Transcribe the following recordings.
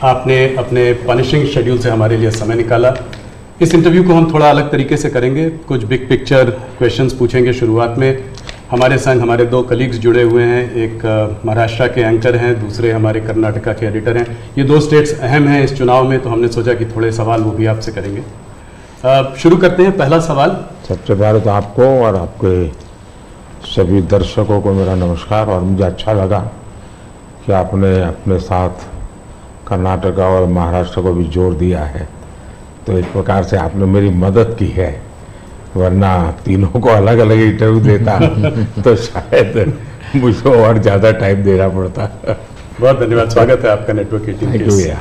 आपने अपने punishing schedule से हमारे लिए समय निकाला। इस इंटरव्यू को हम थोड़ा अलग तरीके से करेंगे, कुछ बिग पिक्चर क्वेश्चंस पूछेंगे। शुरुआत में हमारे संग हमारे दो कलीग्स जुड़े हुए हैं, एक महाराष्ट्र के एंकर हैं, दूसरे हमारे कर्नाटका के एडिटर हैं। ये दो स्टेट्स अहम हैं इस चुनाव में, तो हमने सोचा कि थोड़े सवाल वो भी आपसे करेंगे। शुरू करते हैं। पहला सवाल। सबसे पहले तो आपको और आपके सभी दर्शकों को मेरा नमस्कार। और मुझे अच्छा लगा कि आपने अपने साथ कर्नाटका और महाराष्ट्र को भी जोड़ दिया है, तो एक प्रकार से आपने मेरी मदद की है, वरना तीनों को अलग अलग इंटरव्यू देता तो शायद मुझको और ज़्यादा टाइम देना पड़ता। बहुत धन्यवाद, स्वागत है आपका नेटवर्क 18 के।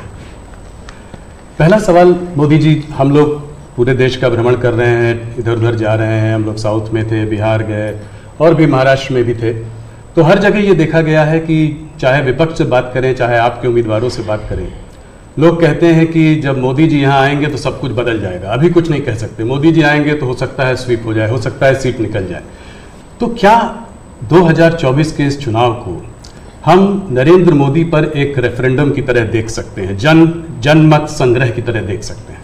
पहला सवाल मोदी जी, हम लोग पूरे देश का भ्रमण कर रहे हैं, इधर उधर जा रहे हैं। हम लोग साउथ में थे, बिहार गए और भी महाराष्ट्र में भी थे, तो हर जगह ये देखा गया है कि चाहे विपक्ष से बात करें, चाहे आपके उम्मीदवारों से बात करें, लोग कहते हैं कि जब मोदी जी यहाँ आएंगे तो सब कुछ बदल जाएगा। अभी कुछ नहीं कह सकते, मोदी जी आएंगे तो हो सकता है स्वीप हो जाए, हो सकता है सीट निकल जाए। तो क्या 2024 के इस चुनाव को हम नरेंद्र मोदी पर एक रेफरेंडम की तरह देख सकते हैं, जनमत संग्रह की तरह देख सकते हैं?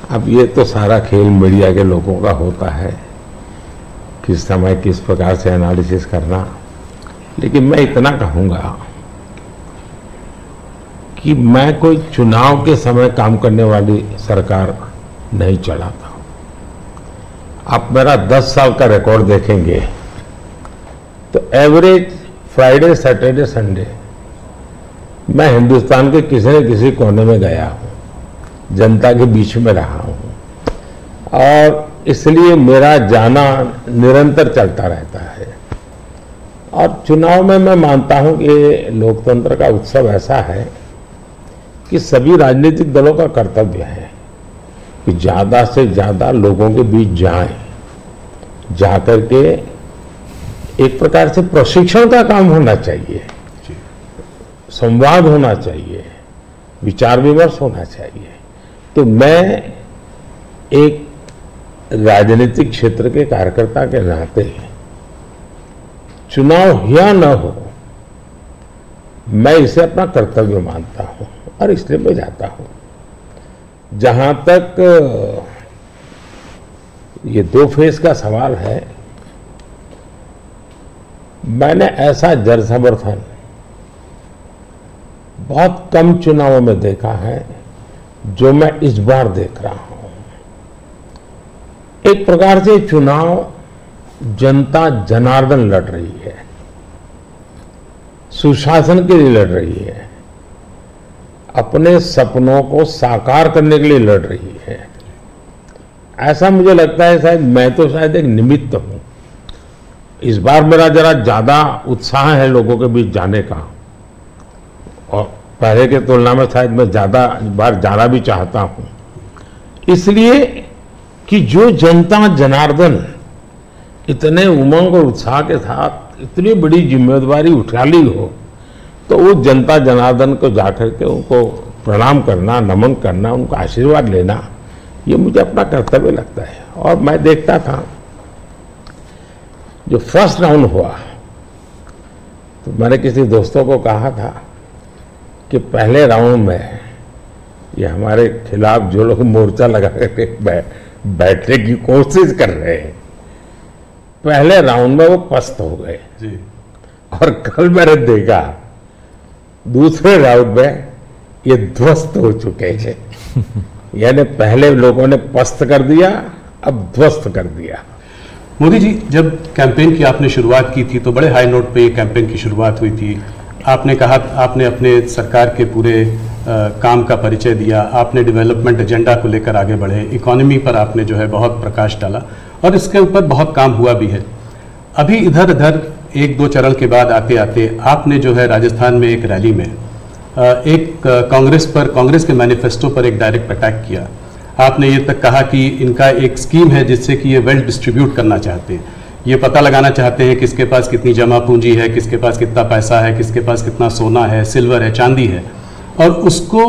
अब ये तो सारा खेल मीडिया के लोगों का होता है, किस समय किस प्रकार से एनालिसिस करना। लेकिन मैं इतना कहूँगा कि मैं कोई चुनाव के समय काम करने वाली सरकार नहीं चलाता हूँ। आप मेरा 10 साल का रिकॉर्ड देखेंगे तो एवरेज फ्राइडे, सैटरडे, संडे मैं हिंदुस्तान के किसी न किसी कोने में गया हूँ, जनता के बीच में रहा हूँ, और इसलिए मेरा जाना निरंतर चलता रहता है। और चुनाव में मैं मानता हूँ कि लोकतंत्र का उत्सव ऐसा है कि सभी राजनीतिक दलों का कर्तव्य है कि ज़्यादा से ज़्यादा लोगों के बीच जाएं, जाकर के एक प्रकार से प्रशिक्षण का काम होना चाहिए, संवाद होना चाहिए, विचार विमर्श होना चाहिए। तो मैं एक राजनीतिक क्षेत्र के कार्यकर्ता के नाते चुनाव हो या न हो, मैं इसे अपना कर्तव्य मानता हूं और इसलिए मैं जाता हूं। जहां तक ये 2 फेज का सवाल है, मैंने ऐसा जन समर्थन बहुत कम चुनावों में देखा है जो मैं इस बार देख रहा हूं। एक प्रकार से चुनाव जनता जनार्दन लड़ रही है, सुशासन के लिए लड़ रही है, अपने सपनों को साकार करने के लिए लड़ रही है। ऐसा मुझे लगता है, शायद मैं तो शायद एक निमित्त हूं। इस बार मेरा जरा ज्यादा उत्साह है लोगों के बीच जाने का, और पहले के तुलना में शायद मैं ज्यादा बार जाना भी चाहता हूं, इसलिए कि जो जनता जनार्दन इतने उमंग और उत्साह के साथ इतनी बड़ी जिम्मेदारी उठा ली हो, तो वो जनता जनार्दन को जाकर के उनको प्रणाम करना, नमन करना, उनका आशीर्वाद लेना, ये मुझे अपना कर्तव्य लगता है। और मैं देखता था जो फर्स्ट राउंड हुआ, तो मैंने किसी दोस्तों को कहा था कि पहले राउंड में ये हमारे खिलाफ जो लोग मोर्चा लगा करके बैठने की कोशिश कर रहे हैं, पहले राउंड में वो पस्त हो गए जी। और कल मैंने देखा दूसरे राउंड में ये ध्वस्त हो चुके हैं। यानी पहले लोगों ने पस्त कर दिया, अब ध्वस्त कर दिया। मोदी जी, जब कैंपेन की आपने शुरुआत की थी तो बड़े हाई नोट पे ये कैंपेन की शुरुआत हुई थी। आपने कहा, आपने अपने सरकार के पूरे काम का परिचय दिया, आपने डेवलपमेंट एजेंडा को लेकर आगे बढ़े, इकोनॉमी पर आपने जो है बहुत प्रकाश डाला, और इसके ऊपर बहुत काम हुआ भी है। अभी इधर उधर 1-2 चरण के बाद आते आते आपने जो है राजस्थान में एक रैली में एक कांग्रेस के मैनिफेस्टो पर एक डायरेक्ट अटैक किया। आपने ये तक कहा कि इनका एक स्कीम है जिससे कि ये वेल्थ डिस्ट्रीब्यूट करना चाहते हैं, ये पता लगाना चाहते हैं किसके पास कितनी जमा पूंजी है, किसके पास कितना पैसा है, किसके पास कितना सोना है, सिल्वर है, चांदी है, और उसको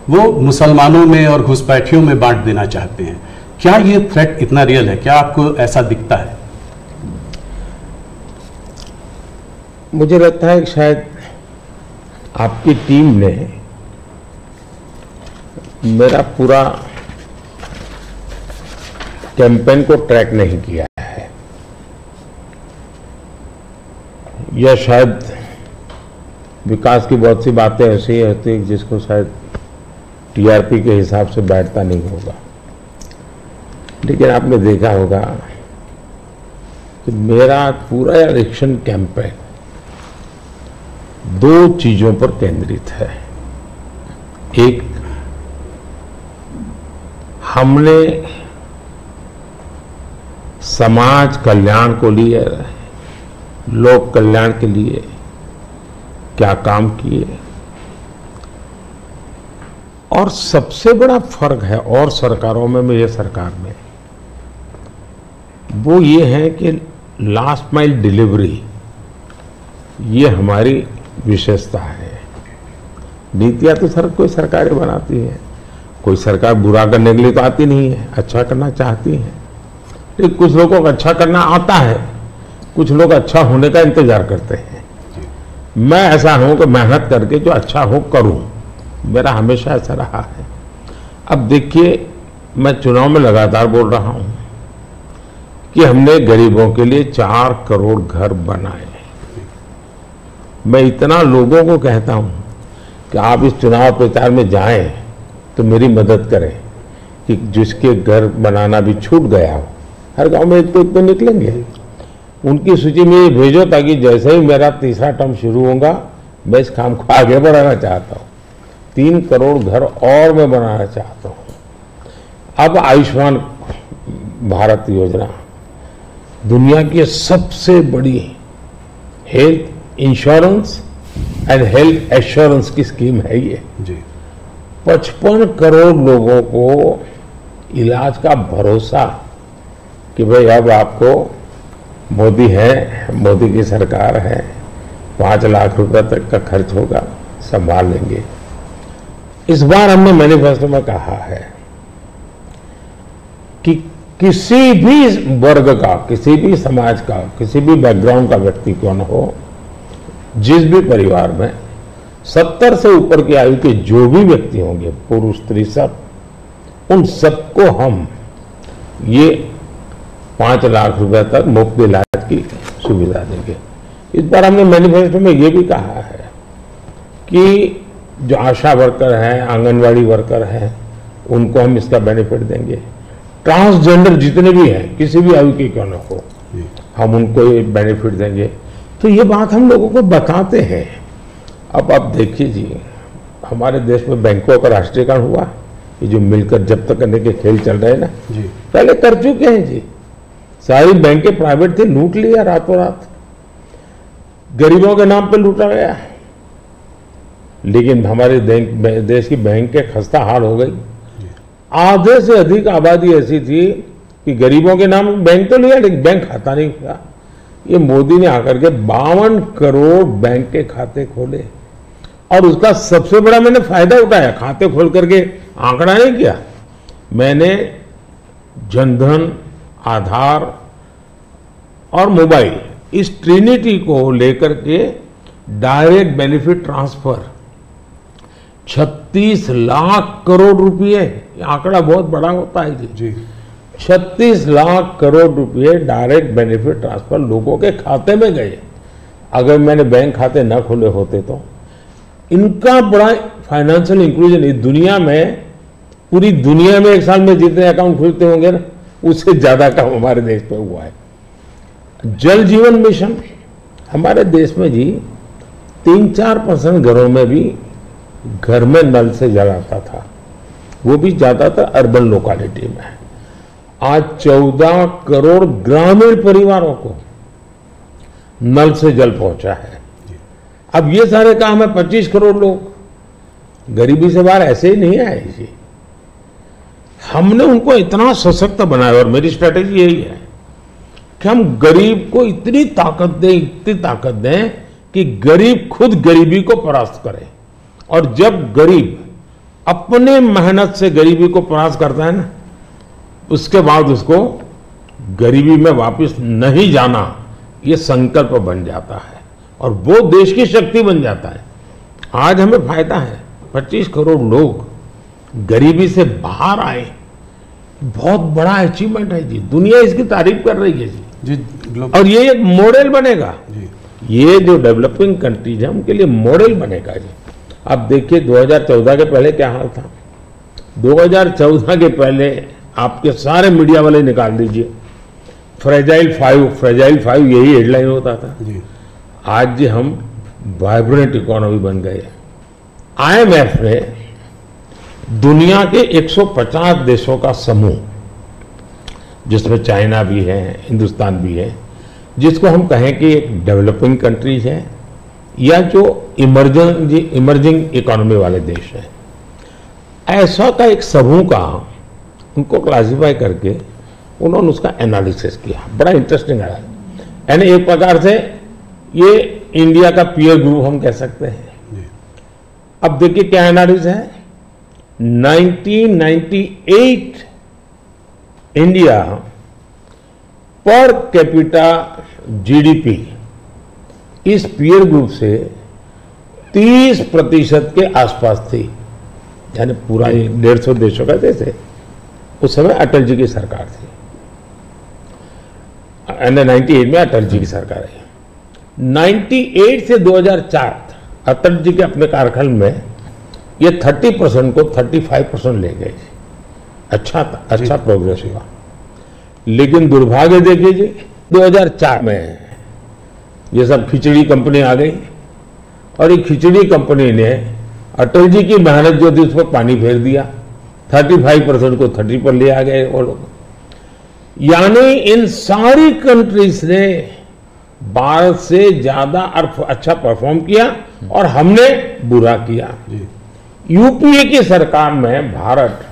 वो मुसलमानों में और घुसपैठियों में बांट देना चाहते हैं। क्या ये थ्रेट इतना रियल है? क्या आपको ऐसा दिखता है? मुझे लगता है कि शायद आपकी टीम ने मेरा पूरा कैंपेन को ट्रैक नहीं किया है, या शायद विकास की बहुत सी बातें ऐसी होती हैं जिसको शायद टीआरपी के हिसाब से बैठता नहीं होगा। लेकिन आपने देखा होगा कि मेरा पूरा इलेक्शन कैंपेन दो चीजों पर केंद्रित है। एक, हमने समाज कल्याण को लिए, लोक कल्याण के लिए क्या काम किए, और सबसे बड़ा फर्क है और सरकारों में ये सरकार में, वो ये है कि लास्ट माइल डिलीवरी ये हमारी विशेषता है। नीतियां तो कोई सरकारें बनाती है, कोई सरकार बुरा करने के लिए तो आती नहीं है, अच्छा करना चाहती है। लेकिन कुछ लोगों को अच्छा करना आता है, कुछ लोग अच्छा होने का इंतजार करते हैं। मैं ऐसा हूं कि मेहनत करके जो अच्छा हो करूं, मेरा हमेशा ऐसा रहा है। अब देखिए, मैं चुनाव में लगातार बोल रहा हूं कि हमने गरीबों के लिए 4 करोड़ घर बनाए। मैं इतना लोगों को कहता हूं कि आप इस चुनाव प्रचार में जाएं तो मेरी मदद करें कि जिसके घर बनाना भी छूट गया हो, हर गांव में एक तो निकलेंगे, उनकी सूची में भेजो, ताकि जैसे ही मेरा तीसरा टर्म शुरू होगा मैं इस काम को आगे बढ़ाना चाहता हूं। 3 करोड़ घर और मैं बनाना चाहता हूं। अब आयुष्मान भारत योजना दुनिया की सबसे बड़ी health insurance and health assurance की स्कीम है ये जी। 55 करोड़ लोगों को इलाज का भरोसा कि भाई अब आपको मोदी है, मोदी की सरकार है, 5 लाख रुपए तक का खर्च होगा, संभाल लेंगे। इस बार हमने मैनिफेस्टो में कहा है कि किसी भी वर्ग का, किसी भी समाज का, किसी भी बैकग्राउंड का व्यक्ति क्यों न हो, जिस भी परिवार में 70 से ऊपर की आयु के जो भी व्यक्ति होंगे, पुरुष स्त्री सब, उन सबको हम ये 5 लाख रुपए तक मुफ्त इलाज की सुविधा देंगे। इस बार हमने मैनिफेस्टो में ये भी कहा है कि जो आशा वर्कर हैं, आंगनवाड़ी वर्कर हैं, उनको हम इसका बेनिफिट देंगे। ट्रांसजेंडर जितने भी हैं, किसी भी आयु के क्यों न हो, हम उनको ये बेनिफिट देंगे। तो ये बात हम लोगों को बताते हैं। अब आप देखिए जी, हमारे देश में बैंकों का राष्ट्रीयकरण हुआ, ये जो मिलकर जब्त करने के खेल चल रहे हैं ना जी, पहले कर चुके हैं जी। सारी बैंकें प्राइवेट थी, लूट लिया रातों रात, गरीबों के नाम पे लूटा गया। लेकिन हमारे देश की बैंकें खस्ता हाल हो गई। आधे से अधिक आबादी ऐसी थी कि गरीबों के नाम बैंक तो लिया, लेकिन बैंक खाता नहीं था। ये मोदी ने आकर के 52 करोड़ बैंक के खाते खोले, और उसका सबसे बड़ा मैंने फायदा उठाया। खाते खोल करके आंकड़ा नहीं किया मैंने, जनधन, आधार और मोबाइल, इस ट्रिनिटी को लेकर के direct benefit transfer 36 lakh crore रुपए, आंकड़ा बहुत बड़ा होता है जी। 36 लाख करोड़ रुपए डायरेक्ट बेनिफिट ट्रांसफर लोगों के खाते में गए। अगर मैंने बैंक खाते न खोले होते तो इनका बड़ा फाइनेंशियल इंक्लूजन इस दुनिया में, पूरी दुनिया में एक साल में जितने अकाउंट खुलते होंगे ना, उससे ज्यादा काम हमारे देश पे हुआ है। जल जीवन मिशन हमारे देश में जी 3-4% घरों में भी घर में नल से जल आता था, वो भी ज्यादातर अर्बन लोकेलिटी में। आज 14 करोड़ ग्रामीण परिवारों को नल से जल पहुंचा है। अब ये सारे काम है, 25 करोड़ लोग गरीबी से बाहर ऐसे ही नहीं आए जी। हमने उनको इतना सशक्त बनाया, और मेरी स्ट्रेटेजी यही है कि हम गरीब को इतनी ताकत दें कि गरीब खुद गरीबी को परास्त करे। और जब गरीब अपने मेहनत से गरीबी को परास्त करता है ना, उसके बाद उसको गरीबी में वापस नहीं जाना, ये संकल्प बन जाता है और वो देश की शक्ति बन जाता है। आज हमें फायदा है, 25 करोड़ लोग गरीबी से बाहर आए, बहुत बड़ा अचीवमेंट है जी। दुनिया इसकी तारीफ कर रही है जी। और ये एक मॉडल बनेगा जी। ये जो डेवलपिंग कंट्रीज है उनके लिए मॉडल बनेगा जी। आप देखिए 2014 के पहले क्या हाल था। 2014 के पहले आपके सारे मीडिया वाले निकाल दीजिए, फ्रेजाइल फाइव यही हेडलाइन होता था जी। आज जी हम वाइब्रेंट इकोनॉमी बन गए। IMF ने दुनिया के 150 देशों का समूह, जिसमें चाइना भी है, हिंदुस्तान भी है, जिसको हम कहें कि एक डेवलपिंग कंट्रीज है या जो इमर्जिंग इकोनॉमी वाले देश हैं, ऐसा का एक समूह का उनको क्लासिफाई करके उन्होंने उसका एनालिसिस किया। बड़ा इंटरेस्टिंग है। यानी एक प्रकार से ये इंडिया का पीयर ग्रुप हम कह सकते हैं। अब देखिए क्या एनालिसिस है। 1998 इंडिया पर कैपिटा GDP इस पीयर ग्रुप से 30% के आसपास थी। यानी पूरा 150 देशों का देश है। उस समय अटल जी की सरकार थी। 98 में अटल जी की सरकार है। 98 से 2004 अटल जी के अपने कार्यकाल में ये 30% को 35% ले गए। अच्छा प्रोग्रेस हुआ। लेकिन दुर्भाग्य देखिए जी, 2004 में ये सब खिचड़ी कंपनी आ गई और ये खिचड़ी कंपनी ने अटल जी की मेहनत जो थी उस पर पानी फेर दिया। 35% को 30 पर ले आ गए वो लोग। यानी इन सारी कंट्रीज ने भारत से ज्यादा अच्छा परफॉर्म किया और हमने बुरा किया। यूपीए की सरकार में भारत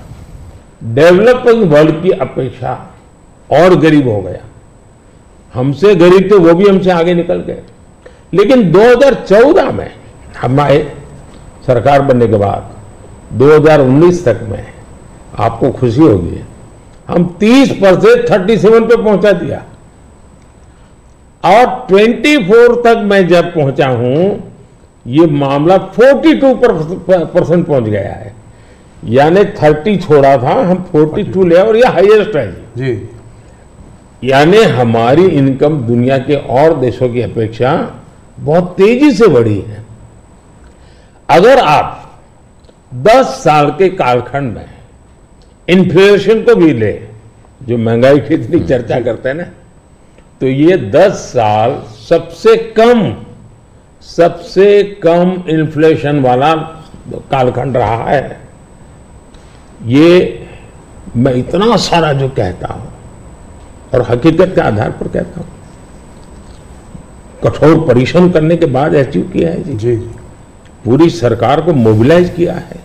डेवलपिंग वर्ल्ड की अपेक्षा और गरीब हो गया। हमसे गरीब थे वो भी हमसे आगे निकल गए। लेकिन 2014 में हमारे सरकार बनने के बाद 2019 तक में आपको खुशी होगी, हम 30 पर से 37 पे पहुंचा दिया। और 24 तक मैं जब पहुंचा हूं, ये मामला 42% पहुंच गया है। यानी 30 छोड़ा था, हम 42 ले और ये हाईएस्ट है जी। यानी हमारी इनकम दुनिया के और देशों की अपेक्षा बहुत तेजी से बढ़ी है। अगर आप 10 साल के कालखंड में इन्फ्लेशन को भी ले, जो महंगाई की इतनी चर्चा करते हैं ना, तो ये 10 साल सबसे कम इन्फ्लेशन वाला कालखंड रहा है। ये मैं इतना सारा जो कहता हूं और हकीकत के आधार पर कहता हूं, कठोर परिश्रम करने के बाद अचीव किया है जी। पूरी सरकार को मोबिलाइज किया है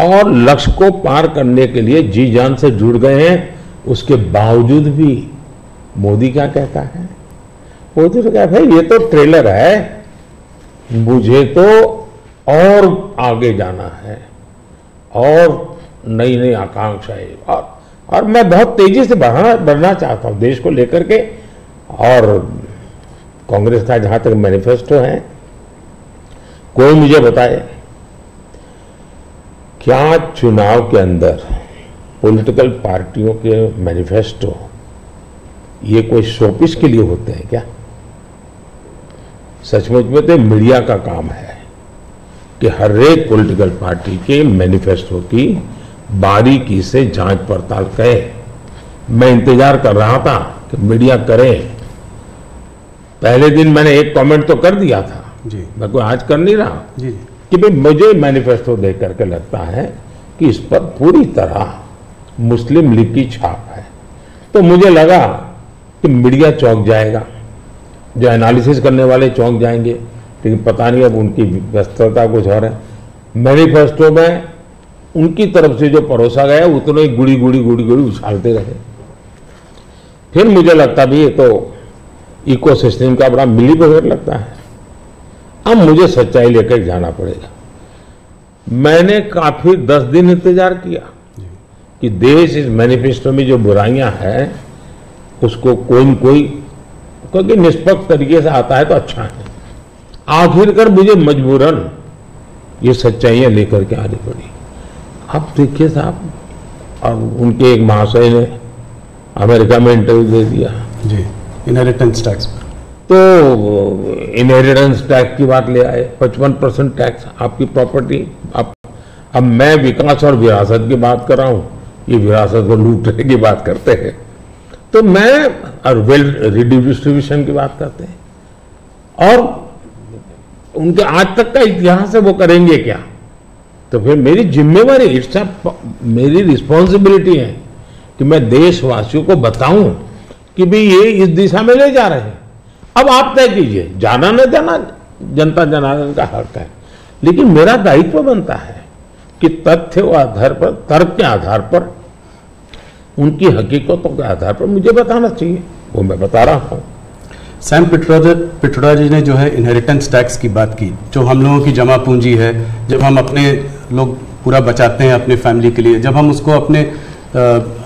और लक्ष्य को पार करने के लिए जी जान से जुड़ गए हैं। उसके बावजूद भी मोदी क्या कहता है? मोदी तो कहता है भाई ये तो ट्रेलर है, मुझे तो और आगे जाना है और नई नई आकांक्षाएं और मैं बहुत तेजी से बढ़ना चाहता हूं देश को लेकर के। और कांग्रेस का जहां तक मैनिफेस्टो है, कोई मुझे बताए क्या चुनाव के अंदर पॉलिटिकल पार्टियों के मैनिफेस्टो ये कोई शोपीस के लिए होते हैं क्या? सचमुच में तो मीडिया का काम है कि हर एक पॉलिटिकल पार्टी के मैनिफेस्टो की बारीकी से जांच पड़ताल करे। मैं इंतजार कर रहा था कि मीडिया करे। पहले दिन मैंने एक कमेंट तो कर दिया था जी, मैं कोई आज कर नहीं रहा जी, कि भाई मुझे मैनिफेस्टो देख करके लगता है कि इस पर पूरी तरह मुस्लिम लीग की छाप है। तो मुझे लगा कि मीडिया चौंक जाएगा, जो एनालिसिस करने वाले चौंक जाएंगे, लेकिन पता नहीं अब उनकी व्यस्तता कुछ और है। मैनिफेस्टो में उनकी तरफ से जो परोसा गया उतने ही गुड़ी उछालते रहे। फिर मुझे लगता भी ये तो इकोसिस्टम का बड़ा मिलीबग लगता है। अब मुझे सच्चाई लेकर जाना पड़ेगा। मैंने काफी 10 दिन इंतजार किया कि देश इस मैनिफेस्टो में जो बुराइयां हैं उसको कोई न कोई, क्योंकि निष्पक्ष तरीके से आता है तो अच्छा है। आखिरकार मुझे मजबूरन ये सच्चाइयां लेकर के आनी पड़ी। आप देखिए साहब, और उनके एक महाशय ने अमेरिका में इंटरव्यू दे दिया जी इनहेरिटेंस टैक्स पर। तो इनहेरिटेंस टैक्स की बात ले आए, 55% टैक्स आपकी प्रॉपर्टी। अब मैं विकास और विरासत की बात कर रहा हूं, ये विरासत को लूटने की बात करते हैं। तो मैं और वेल रिडिस्ट्रीब्यूशन की बात करते हैं, और उनके आज तक का इतिहास है, वो करेंगे क्या? तो फिर मेरी जिम्मेवारी, मेरी रिस्पॉन्सिबिलिटी है कि मैं देशवासियों को बताऊं कि भाई ये इस दिशा में ले जा रहे हैं। अब आप तय कीजिए, जाना न जाना जनता जनार्दन का हक है, लेकिन मेरा दायित्व बनता है कि तथ्य के आधार पर, तर्क के आधार पर, उनकी हकीकतों के आधार पर मुझे बताना चाहिए, वो मैं बता रहा हूं। सैम पिट्रोडा जी ने जो है इनहेरिटेंस टैक्स की बात की, जो हम लोगों की जमा पूंजी है, जब हम अपने लोग पूरा बचाते हैं अपने फैमिली के लिए, जब हम उसको अपने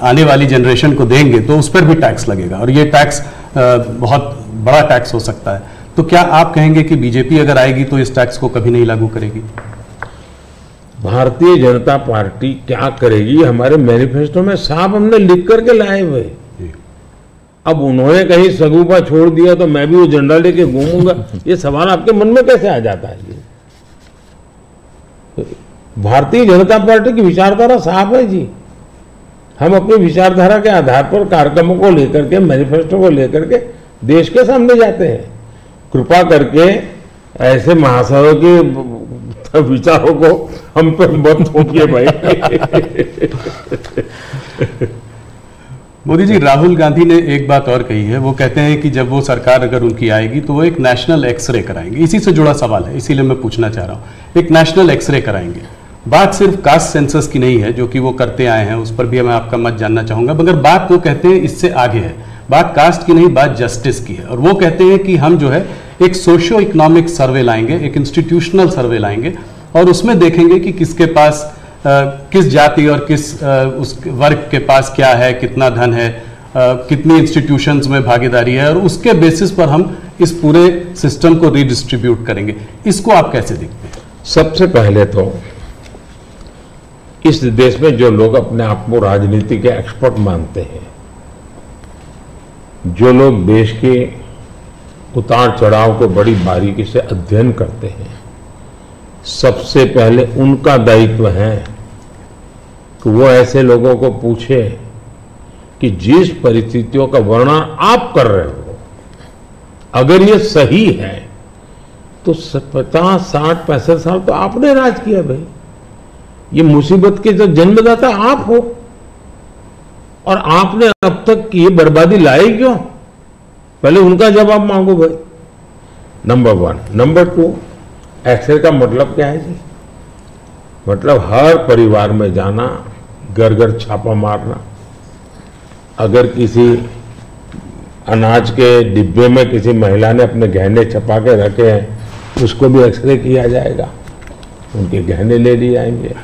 आने वाली जनरेशन को देंगे तो उस पर भी टैक्स लगेगा, और ये टैक्स बहुत बड़ा टैक्स हो सकता है। तो क्या आप कहेंगे कि बीजेपी अगर आएगी तो इस टैक्स को कभी नहीं लागू करेगी? भारतीय जनता पार्टी क्या करेगी, हमारे मैनिफेस्टो में साफ हमने लिख करके लाए हुए। अब उन्होंने कहीं सगुफा छोड़ दिया तो मैं भी वो झंडा लेके घूमूंगा, ये सवाल आपके मन में कैसे आ जाता है? ये भारतीय जनता पार्टी की विचारधारा साफ है जी। हम अपनी विचारधारा के आधार पर कार्यक्रमों को लेकर के, मैनिफेस्टो को लेकर के देश के सामने जाते हैं। कृपा करके ऐसे महाशयों के विचारों को हम पर मत थोपिए भाई। मोदी जी, राहुल गांधी ने एक बात और कही है, वो कहते हैं कि जब वो सरकार अगर उनकी आएगी तो वो एक नेशनल एक्सरे कराएंगे। इसी से जुड़ा सवाल है, इसीलिए मैं पूछना चाह रहा हूँ, एक नेशनल एक्सरे कराएंगे। बात सिर्फ कास्ट सेंसस की नहीं है जो कि वो करते आए हैं, उस पर भी मैं आपका मत जानना चाहूंगा, मगर बात वो कहते हैं इससे आगे है, बात कास्ट की नहीं, बात जस्टिस की है। और वो कहते हैं कि हम जो है एक सोशियो इकोनॉमिक सर्वे लाएंगे, एक इंस्टीट्यूशनल सर्वे लाएंगे, और उसमें देखेंगे कि किसके पास किस जाति और किस उस वर्ग के पास क्या है, कितना धन है, कितनी इंस्टीट्यूशंस में भागीदारी है, और उसके बेसिस पर हम इस पूरे सिस्टम को रीडिस्ट्रीब्यूट करेंगे। इसको आप कैसे देखते हैं? सबसे पहले तो इस देश में जो लोग अपने आप को राजनीति के एक्सपर्ट मानते हैं, जो लोग देश के उतार चढ़ाव को बड़ी बारीकी से अध्ययन करते हैं, सबसे पहले उनका दायित्व है कि वो ऐसे लोगों को पूछे कि जिस परिस्थितियों का वर्णन आप कर रहे हो, अगर ये सही है तो 50, 60, 65 साल तो आपने राज किया भाई। ये मुसीबत के जो जन्मदाता आप हो, और आपने अब तक ये बर्बादी लाई क्यों? पहले उनका जवाब मांगो भाई, नंबर 1। नंबर 2, एक्सरे का मतलब क्या है जी? मतलब हर परिवार में जाना, घर घर छापा मारना, अगर किसी अनाज के डिब्बे में किसी महिला ने अपने गहने छपा के रखे हैं, उसको भी एक्सरे किया जाएगा, उनके गहने ले लिए जाएंगे,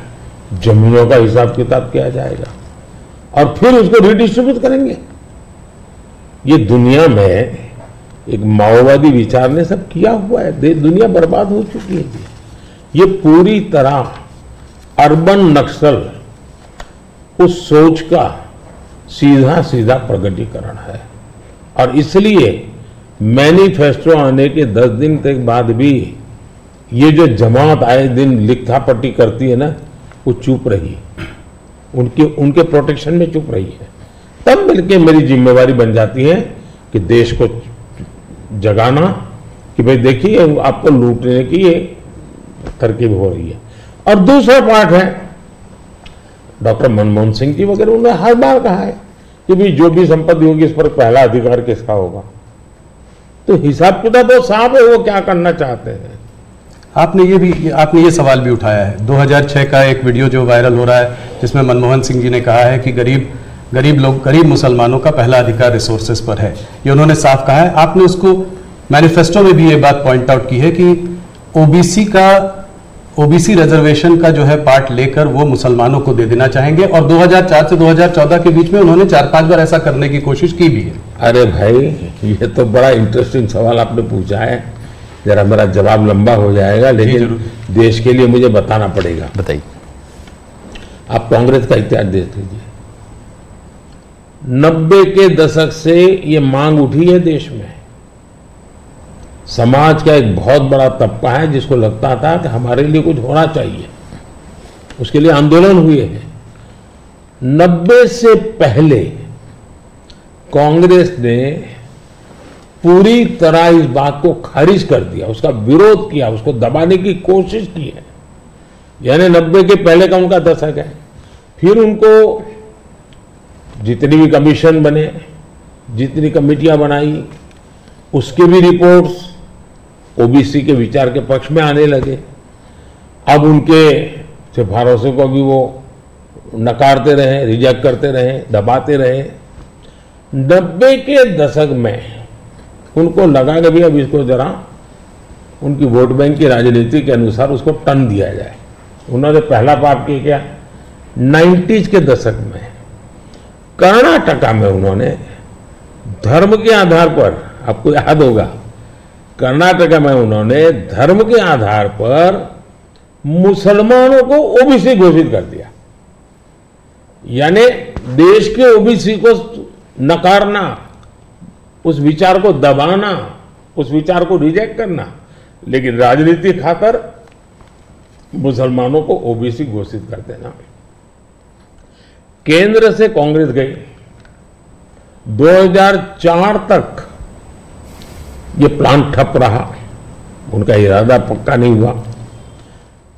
जमीनों का हिसाब किताब किया जाएगा, और फिर उसको रिडिस्ट्रीब्यूट करेंगे। ये दुनिया में एक माओवादी विचार ने सब किया हुआ है, दुनिया बर्बाद हो चुकी है। ये पूरी तरह अर्बन नक्सल उस सोच का सीधा सीधा प्रगटीकरण है, और इसलिए मैनिफेस्टो आने के 10 दिन तक बाद भी ये जो जमात आए दिन लिखापट्टी करती है ना, वो चुप रही, उनके प्रोटेक्शन में चुप रही है। तब मिलके मेरी जिम्मेवारी बन जाती है कि देश को जगाना कि भाई देखिए आपको लूटने की ये तरकीब हो रही है। और दूसरा पार्ट है, डॉक्टर मनमोहन सिंह जी वगैरह, उन्होंने हर बार कहा है कि भाई जो भी संपत्ति होगी इस पर पहला अधिकार किसका होगा। तो हिसाब किताब तो साफ है, वो क्या करना चाहते हैं। आपने ये सवाल भी उठाया है। 2006 का एक वीडियो जो वायरल हो रहा है, जिसमें मनमोहन सिंह जी ने कहा है कि गरीब मुसलमानों का पहला अधिकार रिसोर्सेज पर है, ये उन्होंने साफ कहा है। आपने उसको मैनिफेस्टो में भी ये बात पॉइंट आउट की है कि ओबीसी रिजर्वेशन का जो है पार्ट लेकर वो मुसलमानों को दे देना चाहेंगे, और 2004 से 2014 के बीच में उन्होंने 4-5 बार ऐसा करने की कोशिश की भी है। अरे भाई, ये तो बड़ा इंटरेस्टिंग सवाल आपने पूछा है, जरा मेरा जवाब लंबा हो जाएगा, लेकिन देश के लिए मुझे बताना पड़ेगा। बताइए। आप कांग्रेस का इतिहास देख लीजिए, 90 के दशक से ये मांग उठी है देश में। समाज का एक बहुत बड़ा तबका है जिसको लगता था कि हमारे लिए कुछ होना चाहिए, उसके लिए आंदोलन हुए हैं। 90 से पहले कांग्रेस ने पूरी तरह इस बात को खारिज कर दिया, उसका विरोध किया, उसको दबाने की कोशिश की है। यानी 90 के पहले का उनका दशक है। फिर उनको जितनी भी कमीशन बने, जितनी कमेटियां बनाई, उसके भी रिपोर्ट्स ओबीसी के विचार के पक्ष में आने लगे। अब उनके सिफारिशों को भी वो नकारते रहे, रिजेक्ट करते रहे, दबाते रहे। 90 के दशक में उनको लगा कि भी अब इसको जरा उनकी वोट बैंक की राजनीति के अनुसार उसको टर्न दिया जाए। उन्होंने पहला पाप किया क्या, 90s के दशक में कर्नाटका में उन्होंने धर्म के आधार पर, आपको याद होगा, कर्नाटका में उन्होंने धर्म के आधार पर मुसलमानों को ओबीसी घोषित कर दिया। यानी देश के ओबीसी को नकारना, उस विचार को दबाना, उस विचार को रिजेक्ट करना, लेकिन राजनीति खातर मुसलमानों को ओबीसी घोषित कर देना। केंद्र से कांग्रेस गई, 2004 तक ये प्लान ठप रहा, उनका इरादा पक्का नहीं हुआ।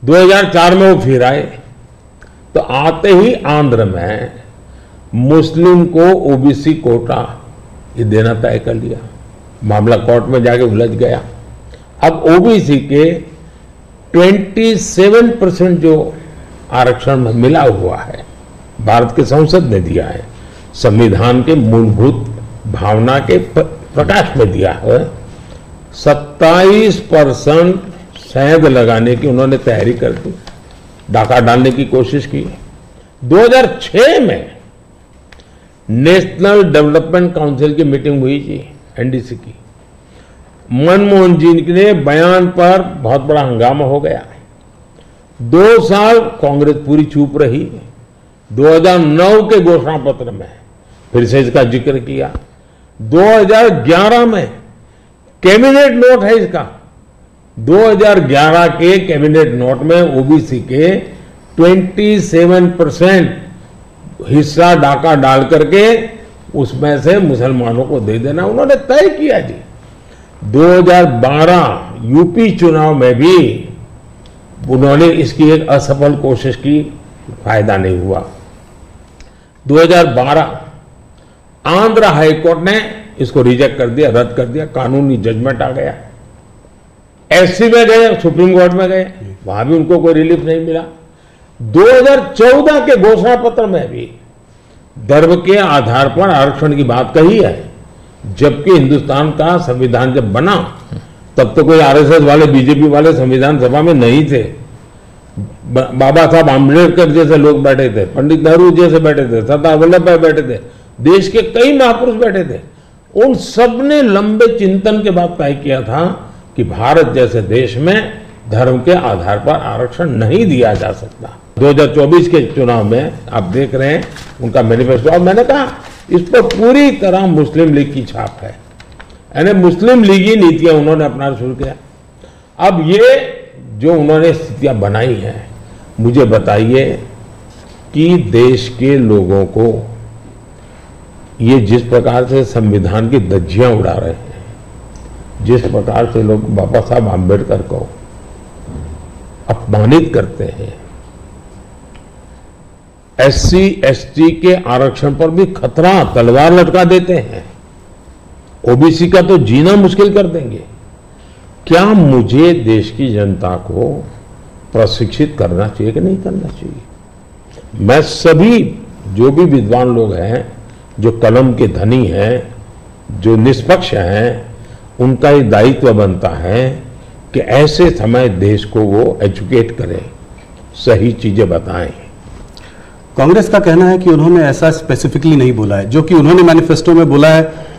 2004 में वो फिर आए, तो आते ही आंध्र में मुस्लिम को ओबीसी कोटा ये देना तय कर लिया। मामला कोर्ट में जाके उलझ गया। अब ओबीसी के 27% जो आरक्षण में मिला हुआ है, भारत की संसद ने दिया है, संविधान के मूलभूत भावना के प्रकाश में दिया है। 27% शहद लगाने की उन्होंने तैयारी कर दी, डाका डालने की कोशिश की। 2006 में नेशनल डेवलपमेंट काउंसिल की मीटिंग हुई थी, एनडीसी की। मनमोहन जी के बयान पर बहुत बड़ा हंगामा हो गया। 2 साल कांग्रेस पूरी चुप रही। 2009 के घोषणा पत्र में फिर से इसका जिक्र किया। 2011 में कैबिनेट नोट है इसका, 2011 के कैबिनेट नोट में ओबीसी के 27% हिस्सा डाका डाल करके उसमें से मुसलमानों को दे देना उन्होंने तय किया जी। 2012 यूपी चुनाव में भी उन्होंने इसकी एक असफल कोशिश की, फायदा नहीं हुआ। 2012 आंध्र हाईकोर्ट ने इसको रिजेक्ट कर दिया, रद्द कर दिया, कानूनी जजमेंट आ गया। एससी में गए, सुप्रीम कोर्ट में गए, वहां भी उनको कोई रिलीफ नहीं मिला। 2014 के घोषणा पत्र में भी धर्म के आधार पर आरक्षण की बात कही है, जबकि हिंदुस्तान का संविधान जब बना तब तो कोई आरएसएस वाले, बीजेपी वाले संविधान सभा में नहीं थे। बाबा साहब आम्बेडकर जैसे लोग बैठे थे, पंडित नेहरू जैसे बैठे थे, सरदार वल्लभ भाई बैठे थे, देश के कई महापुरुष बैठे थे। उन सब ने लंबे चिंतन के बाद तय किया था कि भारत जैसे देश में धर्म के आधार पर आरक्षण नहीं दिया जा सकता। 2024 के चुनाव में आप देख रहे हैं उनका मैनिफेस्टो, और मैंने कहा इस पर पूरी तरह मुस्लिम लीग की छाप है, यानी मुस्लिम लीगी नीतियां उन्होंने अपनाना शुरू किया। अब ये जो उन्होंने स्थितियां बनाई हैं, मुझे बताइए कि देश के लोगों को ये जिस प्रकार से संविधान की धज्जियां उड़ा रहे हैं, जिस प्रकार से लोग बाबा साहब आम्बेडकर को अपमानित करते हैं, एससी एसटी के आरक्षण पर भी खतरा, तलवार लटका देते हैं, ओबीसी का तो जीना मुश्किल कर देंगे। क्या मुझे देश की जनता को प्रशिक्षित करना चाहिए कि नहीं करना चाहिए? मैं सभी जो भी विद्वान लोग हैं, जो कलम के धनी हैं, जो निष्पक्ष हैं, उनका ये दायित्व बनता है कि ऐसे समय देश को वो एजुकेट करें, सही चीजें बताएं। कांग्रेस का कहना है कि उन्होंने ऐसा स्पेसिफिकली नहीं बोला है, जो कि उन्होंने मैनिफेस्टो में बोला है।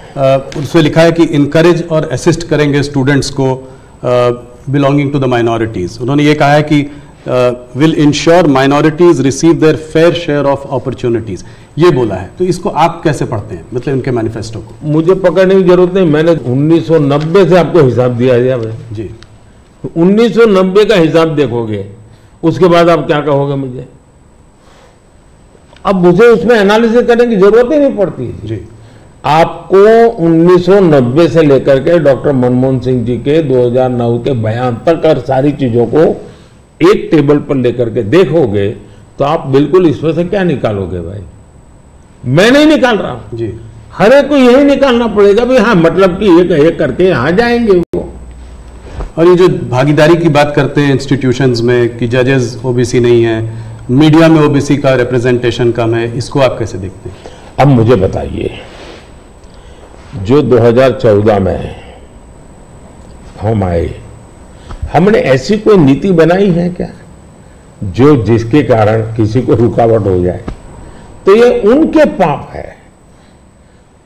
उसमें लिखा है कि इनकरेज और असिस्ट करेंगे स्टूडेंट्स को बिलोंगिंग टू द माइनॉरिटीज। उन्होंने ये कहा है कि will ensure minorities receive there fair share of opportunities, ये बोला है। तो इसको आप कैसे पढ़ते हैं, मतलब इनके मैनिफेस्टो को? मुझे पकड़ने की जरूरत नहीं, मैंने 1990 से आपको हिसाब दिया है भाई जी। 1990 का हिसाब देखोगे, उसके बाद आप क्या कहोगे मुझे? अब मुझे उसमें एनालिसिस करने की जरूरत ही नहीं पड़ती जी। आपको 1990 से लेकर के डॉक्टर मनमोहन सिंह जी के 2009 के बयान तक और सारी चीजों को एक टेबल पर लेकर के देखोगे तो आप बिल्कुल इसमें से क्या निकालोगे भाई? मैं नहीं निकाल रहा हूं जी। हर एक को यही निकालना पड़ेगा भाई। हाँ, मतलब कि एक करके यहां जाएंगे वो। और ये जो भागीदारी की बात करते हैं इंस्टीट्यूशंस में कि जजेस ओबीसी नहीं है, मीडिया में ओबीसी का रिप्रेजेंटेशन कम है, इसको आप कैसे देखते हैं? अब मुझे बताइए, जो 2014 में हम आए, हमने ऐसी कोई नीति बनाई है क्या जो जिसके कारण किसी को रुकावट हो जाए? तो ये उनके पाप है,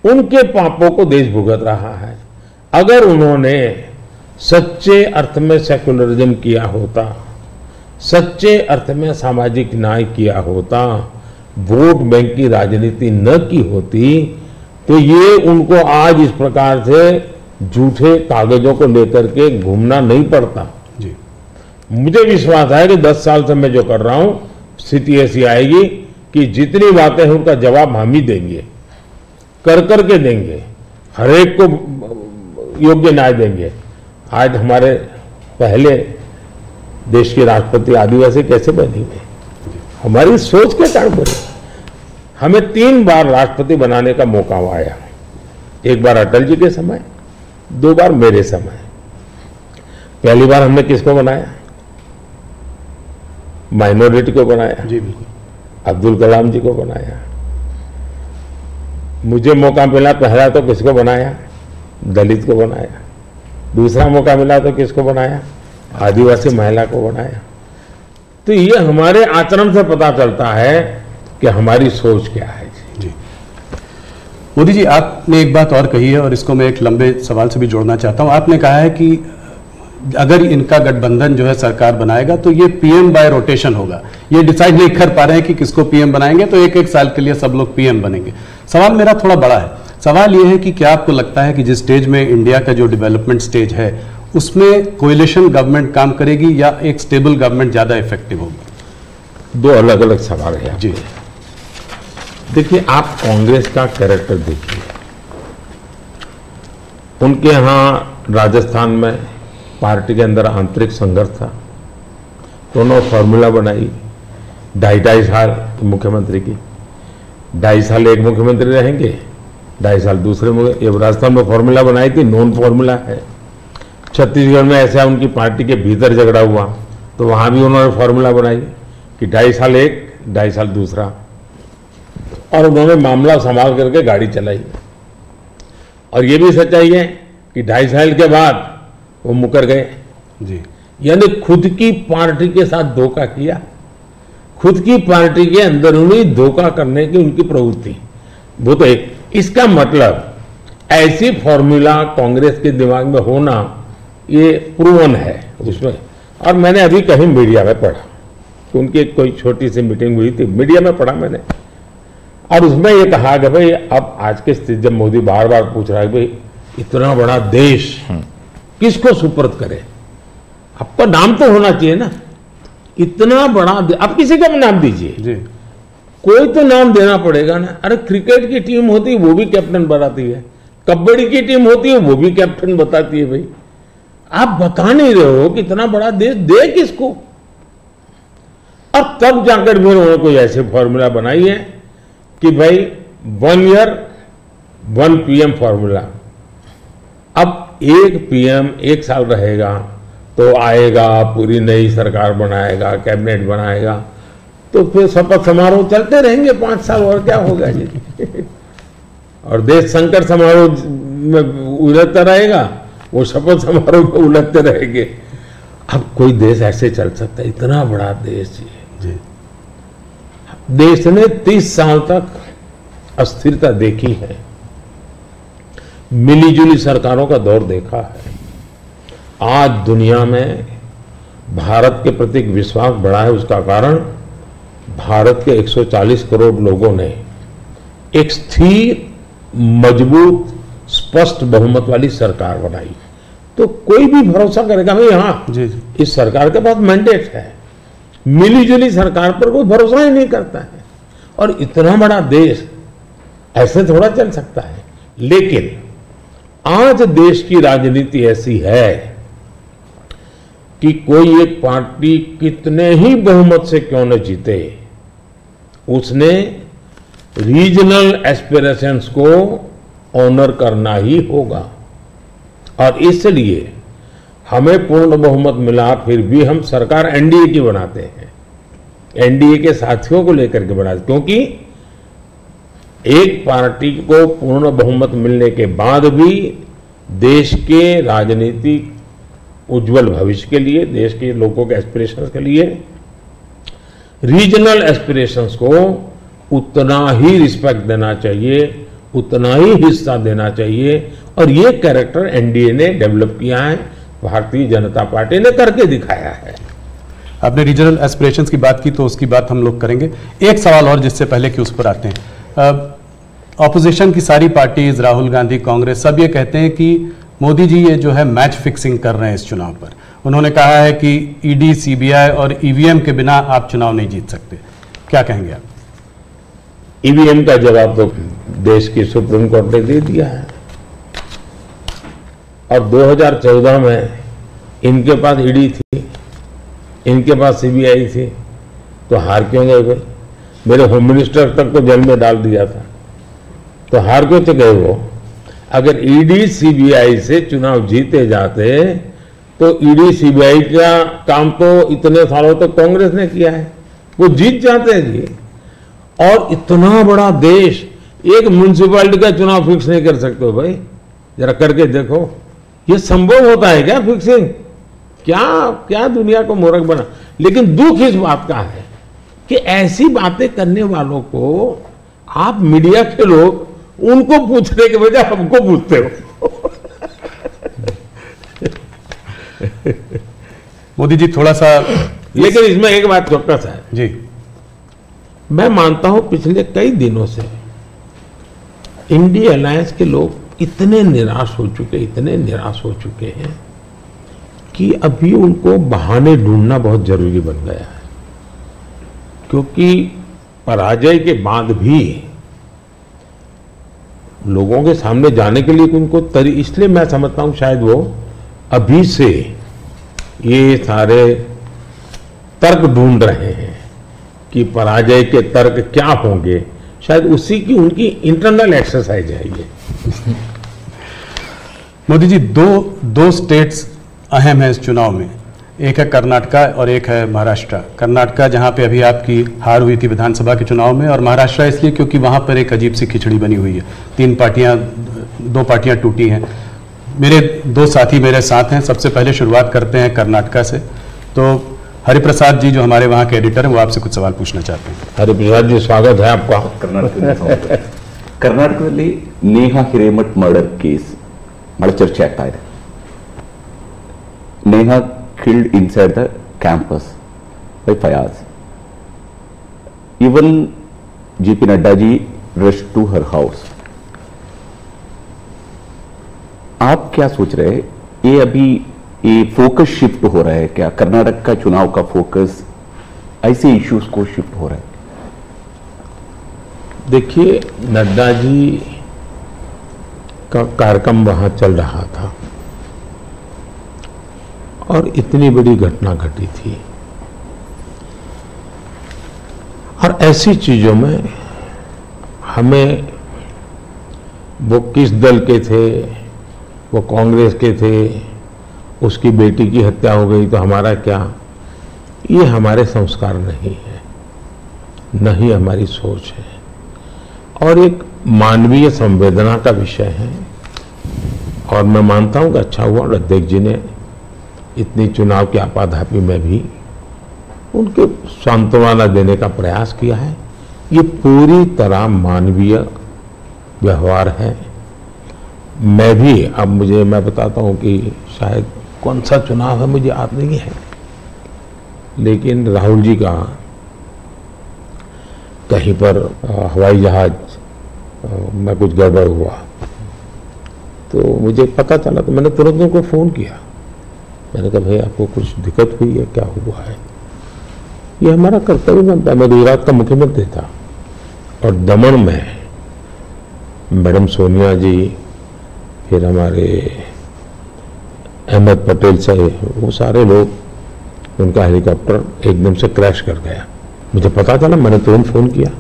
उनके पापों को देश भुगत रहा है। अगर उन्होंने सच्चे अर्थ में सेक्युलरिज्म किया होता, सच्चे अर्थ में सामाजिक न्याय किया होता, वोट बैंक की राजनीति न की होती, तो ये उनको आज इस प्रकार से झूठे कागजों को लेकर के घूमना नहीं पड़ता। जी। मुझे विश्वास है कि 10 साल से मैं जो कर रहा हूं, स्थिति ऐसी आएगी कि जितनी बातें हैं उनका जवाब हम ही देंगे, कर करके देंगे, हर एक को योग्य न्याय देंगे। आज हमारे पहले देश के राष्ट्रपति आदिवासी कैसे बनेंगे? हमारी सोच के कारण बने। हमें 3 बार राष्ट्रपति बनाने का मौका आया, एक बार अटल जी के समय, 2 बार मेरे समय। पहली बार हमने किसको बनाया? माइनॉरिटी को बनाया। जी बिल्कुल। अब्दुल कलाम जी को बनाया। मुझे मौका मिला पहला तो किसको बनाया? दलित को बनाया। दूसरा मौका मिला तो किसको बनाया? आदिवासी महिला को बनाया। तो ये हमारे आचरण से पता चलता है कि हमारी सोच क्या है। जी। मोदी जी, आपने एक बात और कही है और इसको मैं एक लंबे सवाल से भी जोड़ना चाहता हूं। आपने कहा है कि अगर इनका गठबंधन जो है सरकार बनाएगा तो ये पीएम बाय रोटेशन होगा। ये डिसाइड नहीं कर पा रहे हैं कि किसको पीएम बनाएंगे, तो एक एक साल के लिए सब लोग पीएम बनेंगे। सवाल मेरा थोड़ा बड़ा है। सवाल ये है कि क्या आपको लगता है कि जिस स्टेज में इंडिया का जो डेवलपमेंट स्टेज है उसमें कोएलिशन गवर्नमेंट काम करेगी या एक स्टेबल गवर्नमेंट ज्यादा इफेक्टिव होगी? 2 अलग अलग सवाल है। जी। देखिए, आप कांग्रेस का कैरेक्टर देखिए। उनके यहां राजस्थान में पार्टी के अंदर आंतरिक संघर्ष था, तो उन्होंने फॉर्मूला बनाई 2.5 साल मुख्यमंत्री की। 2.5 साल एक मुख्यमंत्री रहेंगे, 2.5 साल दूसरे। ये राजस्थान में फॉर्मूला बनाई थी, नॉन फॉर्मूला है। छत्तीसगढ़ में ऐसा उनकी पार्टी के भीतर झगड़ा हुआ तो वहां भी उन्होंने फॉर्मूला बनाई कि 2.5 साल एक, 2.5 साल दूसरा, और उन्होंने मामला संभाल करके गाड़ी चलाई। और ये भी सच्चाई है कि 2.5 साल के बाद वो मुकर गए। जी। यानी खुद की पार्टी के साथ धोखा किया, खुद की पार्टी के अंदरूनी धोखा करने की उनकी प्रवृत्ति, वो तो एक। इसका मतलब ऐसी फॉर्मूला कांग्रेस के दिमाग में होना ये प्रूवन है उसमें। और मैंने अभी कहीं मीडिया में पढ़ा कि उनकी कोई छोटी सी मीटिंग हुई थी, मीडिया में पढ़ा मैंने, और उसमें ये कहा कि भाई अब आज के स्थिति जब मोदी बार बार पूछ रहा है भाई इतना बड़ा देश किसको सुपुर्द करे, आपका नाम तो होना चाहिए ना, इतना बड़ा आप किसी का भी नाम दीजिए जी। कोई तो नाम देना पड़ेगा ना। अरे क्रिकेट की टीम होती है वो भी कैप्टन बताती है, कबड्डी की टीम होती है वो भी कैप्टन बताती है। भाई आप बता नहीं रहे हो कि इतना बड़ा देश दे किसको। और तब जाकर फिर उन्होंने कोई ऐसे फॉर्मूला बनाई है कि भाई 1 ईयर 1 पीएम फॉर्मूला। अब एक पीएम 1 साल रहेगा तो आएगा, पूरी नई सरकार बनाएगा, कैबिनेट बनाएगा, तो फिर शपथ समारोह चलते रहेंगे 5 साल, और क्या होगा जी। और देश संकट समारोह में उलझता रहेगा, वो शपथ समारोह में उलझते रहेंगे। अब कोई देश ऐसे चल सकता है? इतना बड़ा देश जी। देश ने 30 साल तक अस्थिरता देखी है, मिलीजुली सरकारों का दौर देखा है। आज दुनिया में भारत के प्रति विश्वास बढ़ा है। उसका कारण भारत के 140 करोड़ लोगों ने एक स्थिर, मजबूत, स्पष्ट बहुमत वाली सरकार बनाई। तो कोई भी भरोसा करेगा भाई हाँ जी इस सरकार के पास मैंडेट है, मिलीजुली सरकार पर कोई भरोसा ही नहीं करता है। और इतना बड़ा देश ऐसे थोड़ा चल सकता है। लेकिन आज देश की राजनीति ऐसी है कि कोई एक पार्टी कितने ही बहुमत से क्यों न जीते, उसने रीजनल एस्पिरेशंस को ऑनर करना ही होगा। और इसलिए हमें पूर्ण बहुमत मिला, फिर भी हम सरकार एनडीए की बनाते हैं, एनडीए के साथियों को लेकर के बनाते, क्योंकि एक पार्टी को पूर्ण बहुमत मिलने के बाद भी देश के राजनीतिक उज्जवल भविष्य के लिए, देश के लोगों के एस्पिरेशंस के लिए, रीजनल एस्पिरेशंस को उतना ही रिस्पेक्ट देना चाहिए, उतना ही हिस्सा देना चाहिए। और ये कैरेक्टर एनडीए ने डेवलप किया है, भारतीय जनता पार्टी ने करके दिखाया है। आपने रीजनल एस्पिरेशंस की बात की तो उसकी बात हम लोग करेंगे। एक सवाल और जिससे पहले कि उस पर आते हैं, ऑपोजिशन की सारी पार्टीज, राहुल गांधी, कांग्रेस, सब ये कहते हैं कि मोदी जी ये जो है मैच फिक्सिंग कर रहे हैं इस चुनाव पर। उन्होंने कहा है कि ईडी, सीबीआई और ईवीएम के बिना आप चुनाव नहीं जीत सकते। क्या कहेंगे आप? ईवीएम का जवाब तो देश की सुप्रीम कोर्ट ने दे दिया है। और 2014 में इनके पास ईडी थी, इनके पास सीबीआई थी, तो हार क्यों गए भाई? मेरे होम मिनिस्टर तक को जेल में डाल दिया था, तो हार क्यों थे गए वो? अगर ईडी सीबीआई से चुनाव जीते जाते तो ईडी सीबीआई का काम तो इतने सालों तक कांग्रेस ने किया है, वो जीत जाते हैं जी। और इतना बड़ा देश एक म्यूनिसिपैलिटी का चुनाव फिक्स नहीं कर सकते हो भाई, जरा करके देखो। ये संभव होता है क्या फिक्सिंग? क्या क्या दुनिया को मूर्ख बना। लेकिन दुख इस बात का है कि ऐसी बातें करने वालों को आप मीडिया के लोग उनको पूछने के बजाय हमको पूछते हो। मोदी जी थोड़ा सा, लेकिन इसमें एक बात चौकस है जी, मैं मानता हूं पिछले कई दिनों से इंडिया अलायंस के लोग इतने निराश हो चुके, इतने निराश हो चुके हैं कि अभी उनको बहाने ढूंढना बहुत जरूरी बन गया है। क्योंकि पराजय के बाद भी लोगों के सामने जाने के लिए उनको इसलिए मैं समझता हूं शायद वो अभी से ये सारे तर्क ढूंढ रहे हैं कि पराजय के तर्क क्या होंगे, शायद उसी की उनकी इंटरनल एक्सरसाइज है ये। मोदी जी दो स्टेट्स अहम है इस चुनाव में, एक है कर्नाटका और एक है महाराष्ट्र। कर्नाटका जहां पे अभी आपकी हार हुई थी विधानसभा के चुनाव में, और महाराष्ट्र इसलिए क्योंकि वहां पर एक अजीब सी खिचड़ी बनी हुई है, दो पार्टियां टूटी हैं। मेरे दो साथी मेरे साथ हैं, सबसे पहले शुरुआत करते हैं कर्नाटका से। तो हरिप्रसाद जी जो हमारे वहाँ के एडिटर हैं वो आपसे कुछ सवाल पूछना चाहते हैं। हरिप्रसाद जी स्वागत है आपका। ಕರ್ನಾಟಕದಲ್ಲಿ ನೇಹಾ ಹಿರೇಮಠ್ ಮರ್ಡರ್ ಕೇಸ್ ಬಹಳ ಚರ್ಚೆ ಆಗ್ತಾ ಇದೆ. Neha killed inside the campus by Fayaz. Even JP Nadda ji rushed to her house. आप क्या सोच रहे हैं, ये अभी ये फोकस शिफ्ट हो रहा है क्या? कर्नाटक का चुनाव का फोकस ऐसे इश्यूज को शिफ्ट हो रहा है? देखिए, नड्डा जी का कार्यक्रम वहां चल रहा था और इतनी बड़ी घटना घटी थी, और ऐसी चीजों में हमें वो किस दल के थे, वो कांग्रेस के थे, उसकी बेटी की हत्या हो गई तो हमारा क्या, ये हमारे संस्कार नहीं है, न ही हमारी सोच है, और एक मानवीय संवेदना का विषय है। और मैं मानता हूं कि अच्छा हुआ अध्यक्ष जी ने इतनी चुनाव की आपाधापी में भी उनके सांत्वना देने का प्रयास किया है। ये पूरी तरह मानवीय व्यवहार है। मैं भी, अब मैं बताता हूं कि शायद कौन सा चुनाव है मुझे याद नहीं है, लेकिन राहुल जी का कहीं पर हवाई जहाज में कुछ गड़बड़ हुआ तो मुझे पता चला, तो मैंने तुरंत उनको फ़ोन किया। मैंने कहा भाई आपको कुछ दिक्कत हुई है, क्या हुआ है? ये हमारा कर्तव्य बनता है। मैं गुजरात का मुख्यमंत्री था और दमन में मैडम सोनिया जी, फिर हमारे अहमद पटेल साहब, वो सारे लोग, उनका हेलीकॉप्टर एकदम से क्रैश कर गया। मुझे पता चला, मैंने तुरंत फ़ोन किया।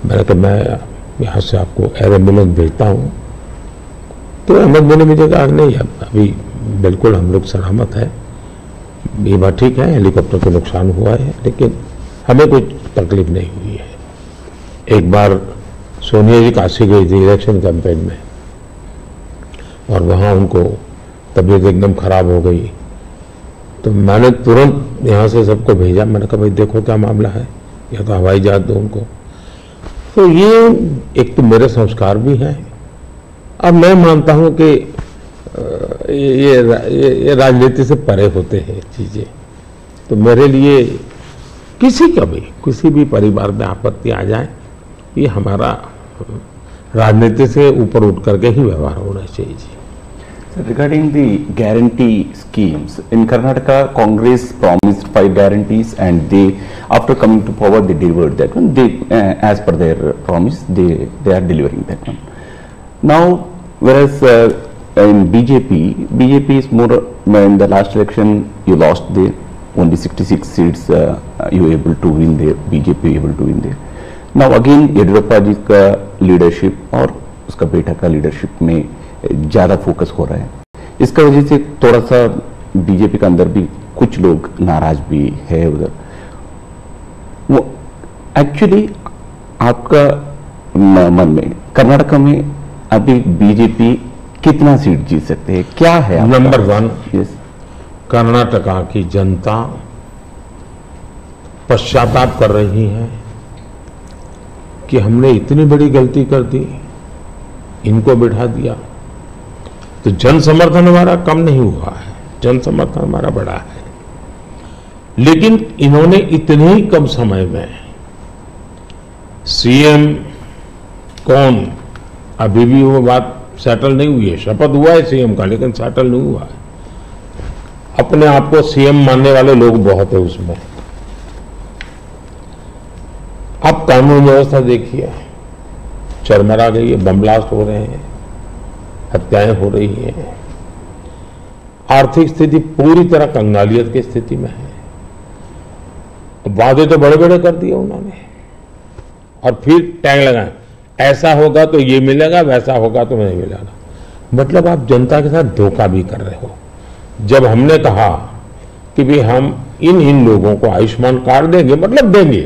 मैंने कहा मैं यहाँ से आपको एयर एम्बुलेंस भेजता हूँ। तो अहमद ने मुझे कहा नहीं, अभी बिल्कुल हम लोग सलामत है, ये बात ठीक है, हेलीकॉप्टर को नुकसान हुआ है लेकिन हमें कोई तकलीफ नहीं हुई है। एक बार सोनिया जी काशी गई थी इलेक्शन कैंपेन में और वहाँ उनको तबीयत एकदम खराब हो गई, तो मैंने तुरंत यहाँ से सबको भेजा। मैंने कहा भाई देखो क्या मामला है, या तो हवाई जहाज दो उनको। तो ये एक तो मेरे संस्कार भी हैं। अब मैं मानता हूँ कि ये राजनीति से परे होते हैं चीज़ें। तो मेरे लिए किसी भी परिवार में आपत्ति आ जाए, ये हमारा राजनीति से ऊपर उठ करके ही व्यवहार होना चाहिए जी। Regarding the guarantee schemes, in Karnataka, Congress promised 5 guarantees, and they, after coming to power, they delivered that one. They, as per their promise, they are delivering that one. Now, whereas in BJP is more. In the last election, you lost there. Only 66 seats you were able to win there. BJP able to win there. Now again, Yediyurappa जी का leadership और उसका बेटा का leadership में ज्यादा focus हो रहा है। इसका वजह से थोड़ा सा बीजेपी के अंदर भी कुछ लोग नाराज भी है उधर। वो एक्चुअली आपका मन में कर्नाटक में अभी बीजेपी कितना सीट जीत सकते हैं, क्या है? नंबर 1, यस, कर्नाटका की जनता पश्चाताप कर रही है कि हमने इतनी बड़ी गलती कर दी, इनको बिठा दिया। तो जन समर्थन हमारा कम नहीं हुआ है, जन समर्थन हमारा बढ़ा है। लेकिन इन्होंने इतने ही कम समय में सीएम कौन, अभी भी वो बात सेटल नहीं हुई है। शपथ हुआ है सीएम का, लेकिन सेटल नहीं हुआ है। अपने आप को सीएम मानने वाले लोग बहुत है उसमें। अब कानून व्यवस्था देखिए, चरमरा गई है, बम ब्लास्ट हो रहे हैं, हत्याएं हो रही हैं, आर्थिक स्थिति पूरी तरह कंगालियत की स्थिति में है। वादे तो बड़े बड़े कर दिए उन्होंने और फिर टैग लगाए, ऐसा होगा तो ये मिलेगा, वैसा होगा तो नहीं मिलेगा। मतलब आप जनता के साथ धोखा भी कर रहे हो। जब हमने कहा कि भाई हम इन लोगों को आयुष्मान कार्ड देंगे, मतलब देंगे,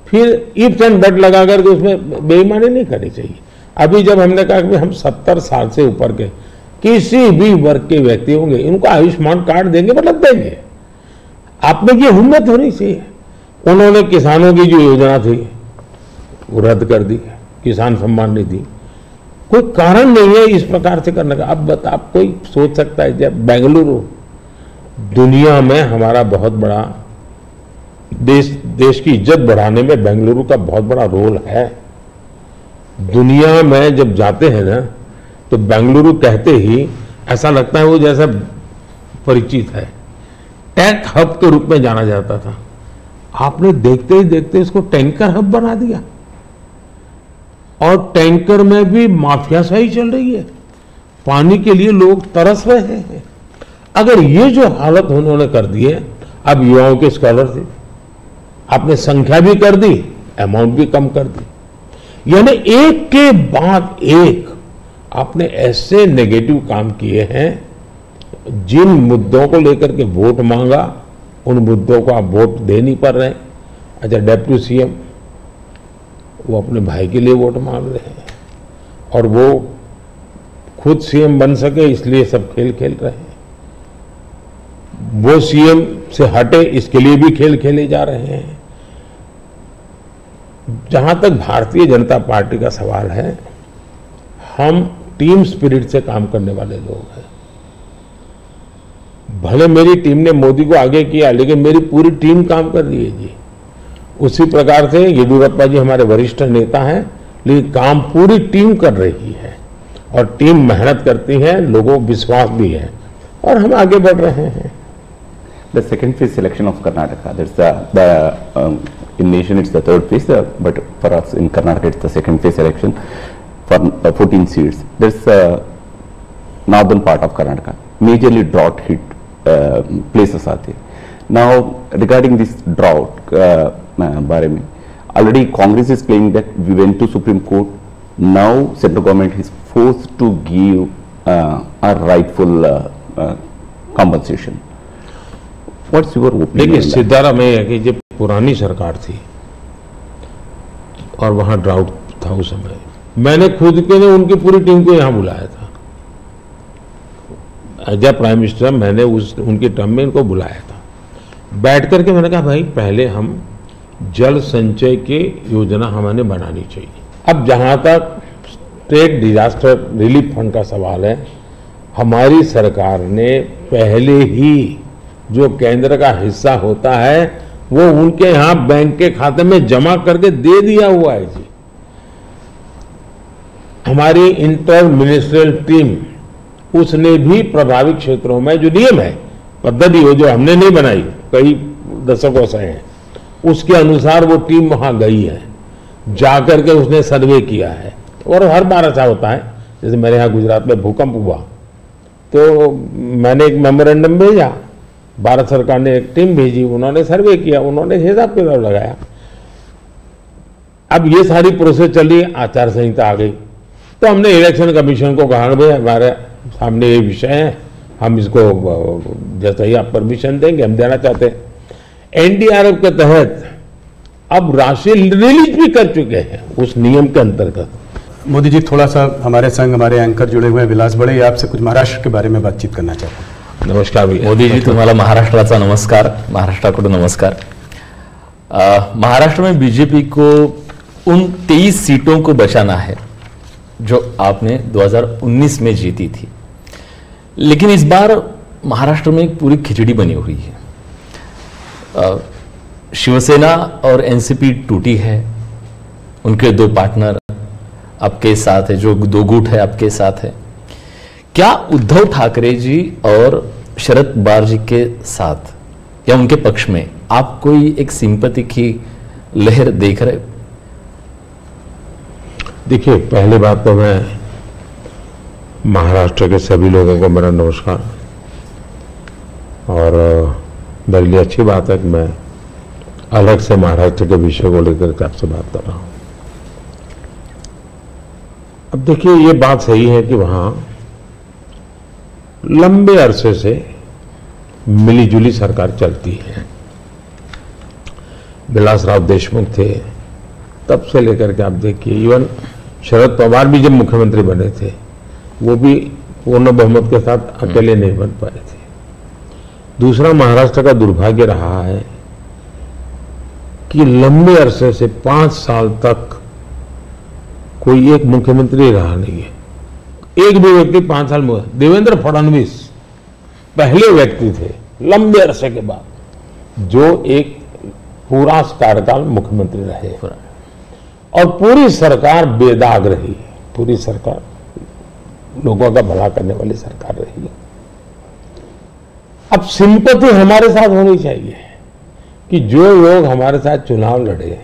फिर इफ्स एंड बट लगा करके उसमें बेईमानी नहीं करनी चाहिए। अभी जब हमने कहा कि हम 70 साल से ऊपर के किसी भी वर्ग के व्यक्ति होंगे, इनको आयुष्मान कार्ड देंगे, मतलब देंगे। आप में ये हिम्मत होनी चाहिए। उन्होंने किसानों की जो योजना थी वो रद्द कर दी, किसान सम्मान निधि। कोई कारण नहीं है इस प्रकार से करने का। अब आप कोई सोच सकता है, जब बेंगलुरु दुनिया में हमारा बहुत बड़ा देश की इज्जत बढ़ाने में बेंगलुरु का बहुत बड़ा रोल है। दुनिया में जब जाते हैं ना, तो बेंगलुरु कहते ही ऐसा लगता है वो जैसा परिचित है। टेक हब के रूप में जाना जाता था, आपने देखते ही देखते इसको टैंकर हब बना दिया और टैंकर में भी माफियाशाही चल रही है। पानी के लिए लोग तरस रहे हैं। अगर ये जो हालत उन्होंने कर दी है, अब युवाओं के स्कॉलरशिप आपने संख्या भी कर दी, अमाउंट भी कम कर दी। यानी एक के बाद एक आपने ऐसे नेगेटिव काम किए हैं। जिन मुद्दों को लेकर के वोट मांगा, उन मुद्दों को आप वोट दे नहीं पा रहे हैं। अच्छा, डेप्यूटी सीएम वो अपने भाई के लिए वोट मांग रहे हैं और वो खुद सीएम बन सके इसलिए सब खेल खेल रहे हैं। वो सीएम से हटे इसके लिए भी खेल खेले जा रहे हैं। जहां तक भारतीय जनता पार्टी का सवाल है, हम टीम स्पिरिट से काम करने वाले लोग हैं। भले मेरी टीम ने मोदी को आगे किया, लेकिन मेरी पूरी टीम काम कर रही है जी। उसी प्रकार से येदियुरप्पा जी हमारे वरिष्ठ नेता हैं, लेकिन काम पूरी टीम कर रही है और टीम मेहनत करती है, लोगों को विश्वास भी है और हम आगे बढ़ रहे हैं। The second phase selection of Karnataka, that's in nation it's the third phase, but for us in Karnataka it's the second phase election for 14 seats. There's northern part of Karnataka, majorly drought hit places are there. Now regarding this drought, बारे में already Congress is claiming that we went to Supreme Court. Now central government is forced to give a rightful compensation. What's your opinion? देखिए, सिद्धाराम में है कि जब पुरानी सरकार थी और वहां ड्राउट था उस समय, मैंने खुद के ने उनकी पूरी टीम को यहां बुलाया था। एज ए प्राइम मिनिस्टर मैंने उनकी टर्म में इनको बुलाया था। बैठ करके मैंने कहा भाई पहले हम जल संचय की योजना हमें बनानी चाहिए। अब जहां तक स्टेट डिजास्टर रिलीफ फंड का सवाल है, हमारी सरकार ने पहले ही जो केंद्र का हिस्सा होता है वो उनके यहां बैंक के खाते में जमा करके दे दिया हुआ है जी। हमारी इंटर मिनिस्ट्रियल टीम उसने भी प्रभावित क्षेत्रों में जो नियम है, पद्धति हो जो हमने नहीं बनाई, कई दशकों से है, उसके अनुसार वो टीम वहां गई है, जाकर के उसने सर्वे किया है। और हर बार ऐसा होता है, जैसे मेरे यहाँ गुजरात में भूकंप हुआ तो मैंने एक मेमोरेंडम भेजा, भारत सरकार ने एक टीम भेजी, उन्होंने सर्वे किया, उन्होंने हिसाब किताब लगाया। अब ये सारी प्रोसेस चली, आचार संहिता आ गई, तो हमने इलेक्शन कमीशन को कहा भाई हमारे सामने ये विषय है, हम इसको जैसा ही आप परमिशन देंगे हम देना चाहते हैं। एनडीआरएफ के तहत अब राशि रिलीज भी कर चुके हैं उस नियम के अंतर्गत। मोदी जी, थोड़ा सा हमारे संग हमारे एंकर जुड़े हुए हैं विलास बड़े, आपसे कुछ महाराष्ट्र के बारे में बातचीत करना चाहते हैं। नमस्कार भैया। मोदी जी, तुम्हाला महाराष्ट्राचा नमस्कार, महाराष्ट्राकडून नमस्कार। महाराष्ट्र में बीजेपी को उन 23 सीटों को बचाना है जो आपने 2019 में जीती थी, लेकिन इस बार महाराष्ट्र में एक पूरी खिचड़ी बनी हुई है। शिवसेना और एनसीपी टूटी है, उनके दो पार्टनर आपके साथ है, जो दो गुट है आपके साथ है। क्या उद्धव ठाकरे जी और शरद पवार जी के साथ या उनके पक्ष में आप कोई एक सिंपैथी की लहर देख रहे? देखिए, पहले बात तो मैं महाराष्ट्र के सभी लोगों को मेरा नमस्कार, और मेरे लिए अच्छी बात है कि मैं अलग से महाराष्ट्र के विषय को लेकर के आपसे बात कर रहा हूं। अब देखिए, ये बात सही है कि वहां लंबे अरसे से मिलीजुली सरकार चलती है। विलासराव देशमुख थे तब से लेकर के आप देखिए, इवन शरद पवार भी जब मुख्यमंत्री बने थे वो भी पूर्ण बहुमत के साथ अकेले नहीं बन पाए थे। दूसरा, महाराष्ट्र का दुर्भाग्य रहा है कि लंबे अरसे से 5 साल तक कोई एक मुख्यमंत्री रहा नहीं है। एक भी व्यक्ति 5 साल में, देवेंद्र फडणवीस पहले व्यक्ति थे लंबे अरसे के बाद जो एक पूरा कार्यकाल मुख्यमंत्री रहे, और पूरी सरकार बेदाग रही, पूरी सरकार लोगों का भला करने वाली सरकार रही। अब सिंपैथी हमारे साथ होनी चाहिए कि जो लोग हमारे साथ चुनाव लड़े,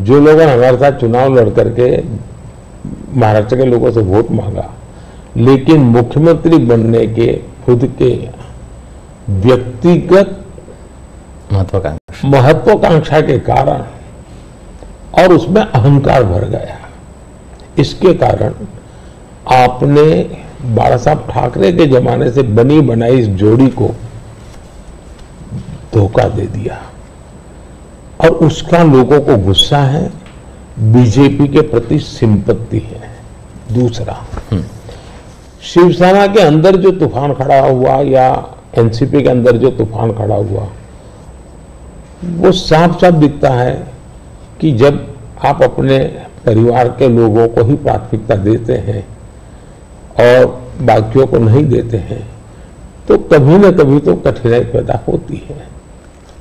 जो लोगों ने हमारे साथ चुनाव लड़ करके महाराष्ट्र के लोगों से वोट मांगा, लेकिन मुख्यमंत्री बनने के खुद के व्यक्तिगत महत्वाकांक्षा के कारण और उसमें अहंकार भर गया, इसके कारण आपने बाला साहब ठाकरे के जमाने से बनी बनाई इस जोड़ी को धोखा दे दिया, और उसका लोगों को गुस्सा है, बीजेपी के प्रति सिंपत्ति है। दूसरा, शिवसेना के अंदर जो तूफान खड़ा हुआ या एनसीपी के अंदर जो तूफान खड़ा हुआ, वो साफ साफ दिखता है कि जब आप अपने परिवार के लोगों को ही प्राथमिकता देते हैं और बाकियों को नहीं देते हैं, तो कभी न कभी तो कठिनाई पैदा होती है।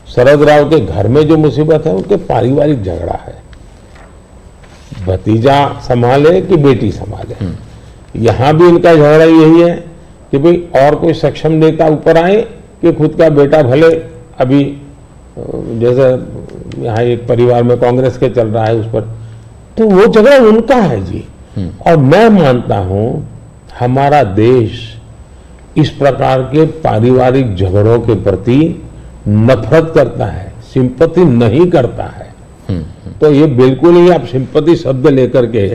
शरद राव के घर में जो मुसीबत है उनके पारिवारिक झगड़ा है, भतीजा संभाले कि बेटी संभाले। यहां भी इनका झगड़ा यही है कि भाई और कोई सक्षम नेता ऊपर आए कि खुद का बेटा भले अभी जैसे यहाँ एक परिवार में कांग्रेस के चल रहा है उस पर, तो वो झगड़ा उनका है जी। और मैं मानता हूं हमारा देश इस प्रकार के पारिवारिक झगड़ों के प्रति नफरत करता है, सिंपैथी नहीं करता है। तो ये बिल्कुल ही आप सिंपैथी शब्द लेकर के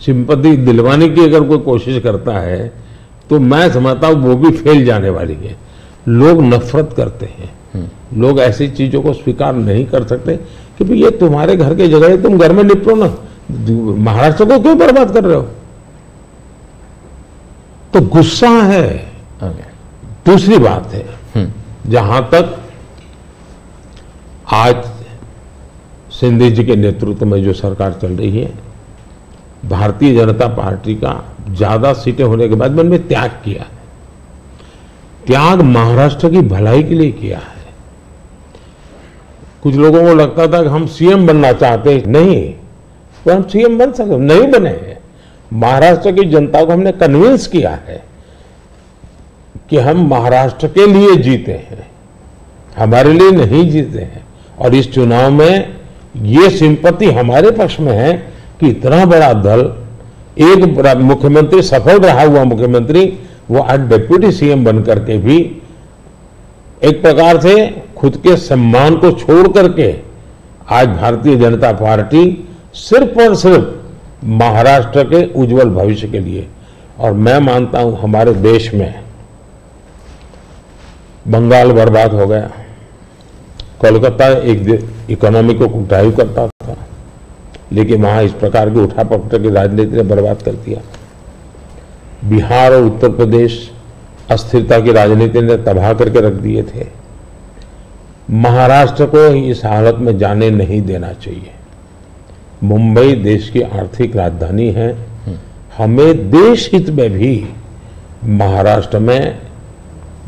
सिंपैथी दिलवाने की अगर कोई कोशिश करता है तो मैं समझता हूं वो भी फेल जाने वाली है। लोग नफरत करते हैं, लोग ऐसी चीजों को स्वीकार नहीं कर सकते कि भाई ये तुम्हारे घर के झगड़े तुम घर में निपटो ना, महाराष्ट्र को क्यों बर्बाद कर रहे हो। तो गुस्सा है। दूसरी बात है, जहां तक आज सिंधे जी के नेतृत्व में जो सरकार चल रही है, भारतीय जनता पार्टी का ज्यादा सीटें होने के बाद मैंने त्याग किया है। त्याग महाराष्ट्र की भलाई के लिए किया है। कुछ लोगों को लगता था कि हम सीएम बनना चाहते हैं, नहीं, तो हम सीएम बन सकते नहीं बने हैं। महाराष्ट्र की जनता को हमने कन्विंस किया है कि हम महाराष्ट्र के लिए जीते हैं, हमारे लिए नहीं जीते हैं। और इस चुनाव में ये सिंपैथी हमारे पक्ष में है कि इतना बड़ा दल, एक मुख्यमंत्री सफल रहा हुआ मुख्यमंत्री, वो आज डिप्टी सीएम बनकर के भी एक प्रकार से खुद के सम्मान को छोड़ करके आज भारतीय जनता पार्टी सिर्फ और सिर्फ महाराष्ट्र के उज्जवल भविष्य के लिए। और मैं मानता हूं हमारे देश में बंगाल बर्बाद हो गया, कोलकाता एक इकोनॉमी को ड्राइव करता था, लेकिन वहां इस प्रकार की उठापटक की राजनीति ने बर्बाद कर दिया। बिहार और उत्तर प्रदेश अस्थिरता की राजनीति ने तबाह करके रख दिए थे। महाराष्ट्र को इस हालत में जाने नहीं देना चाहिए। मुंबई देश की आर्थिक राजधानी है, हमें देश हित में भी महाराष्ट्र में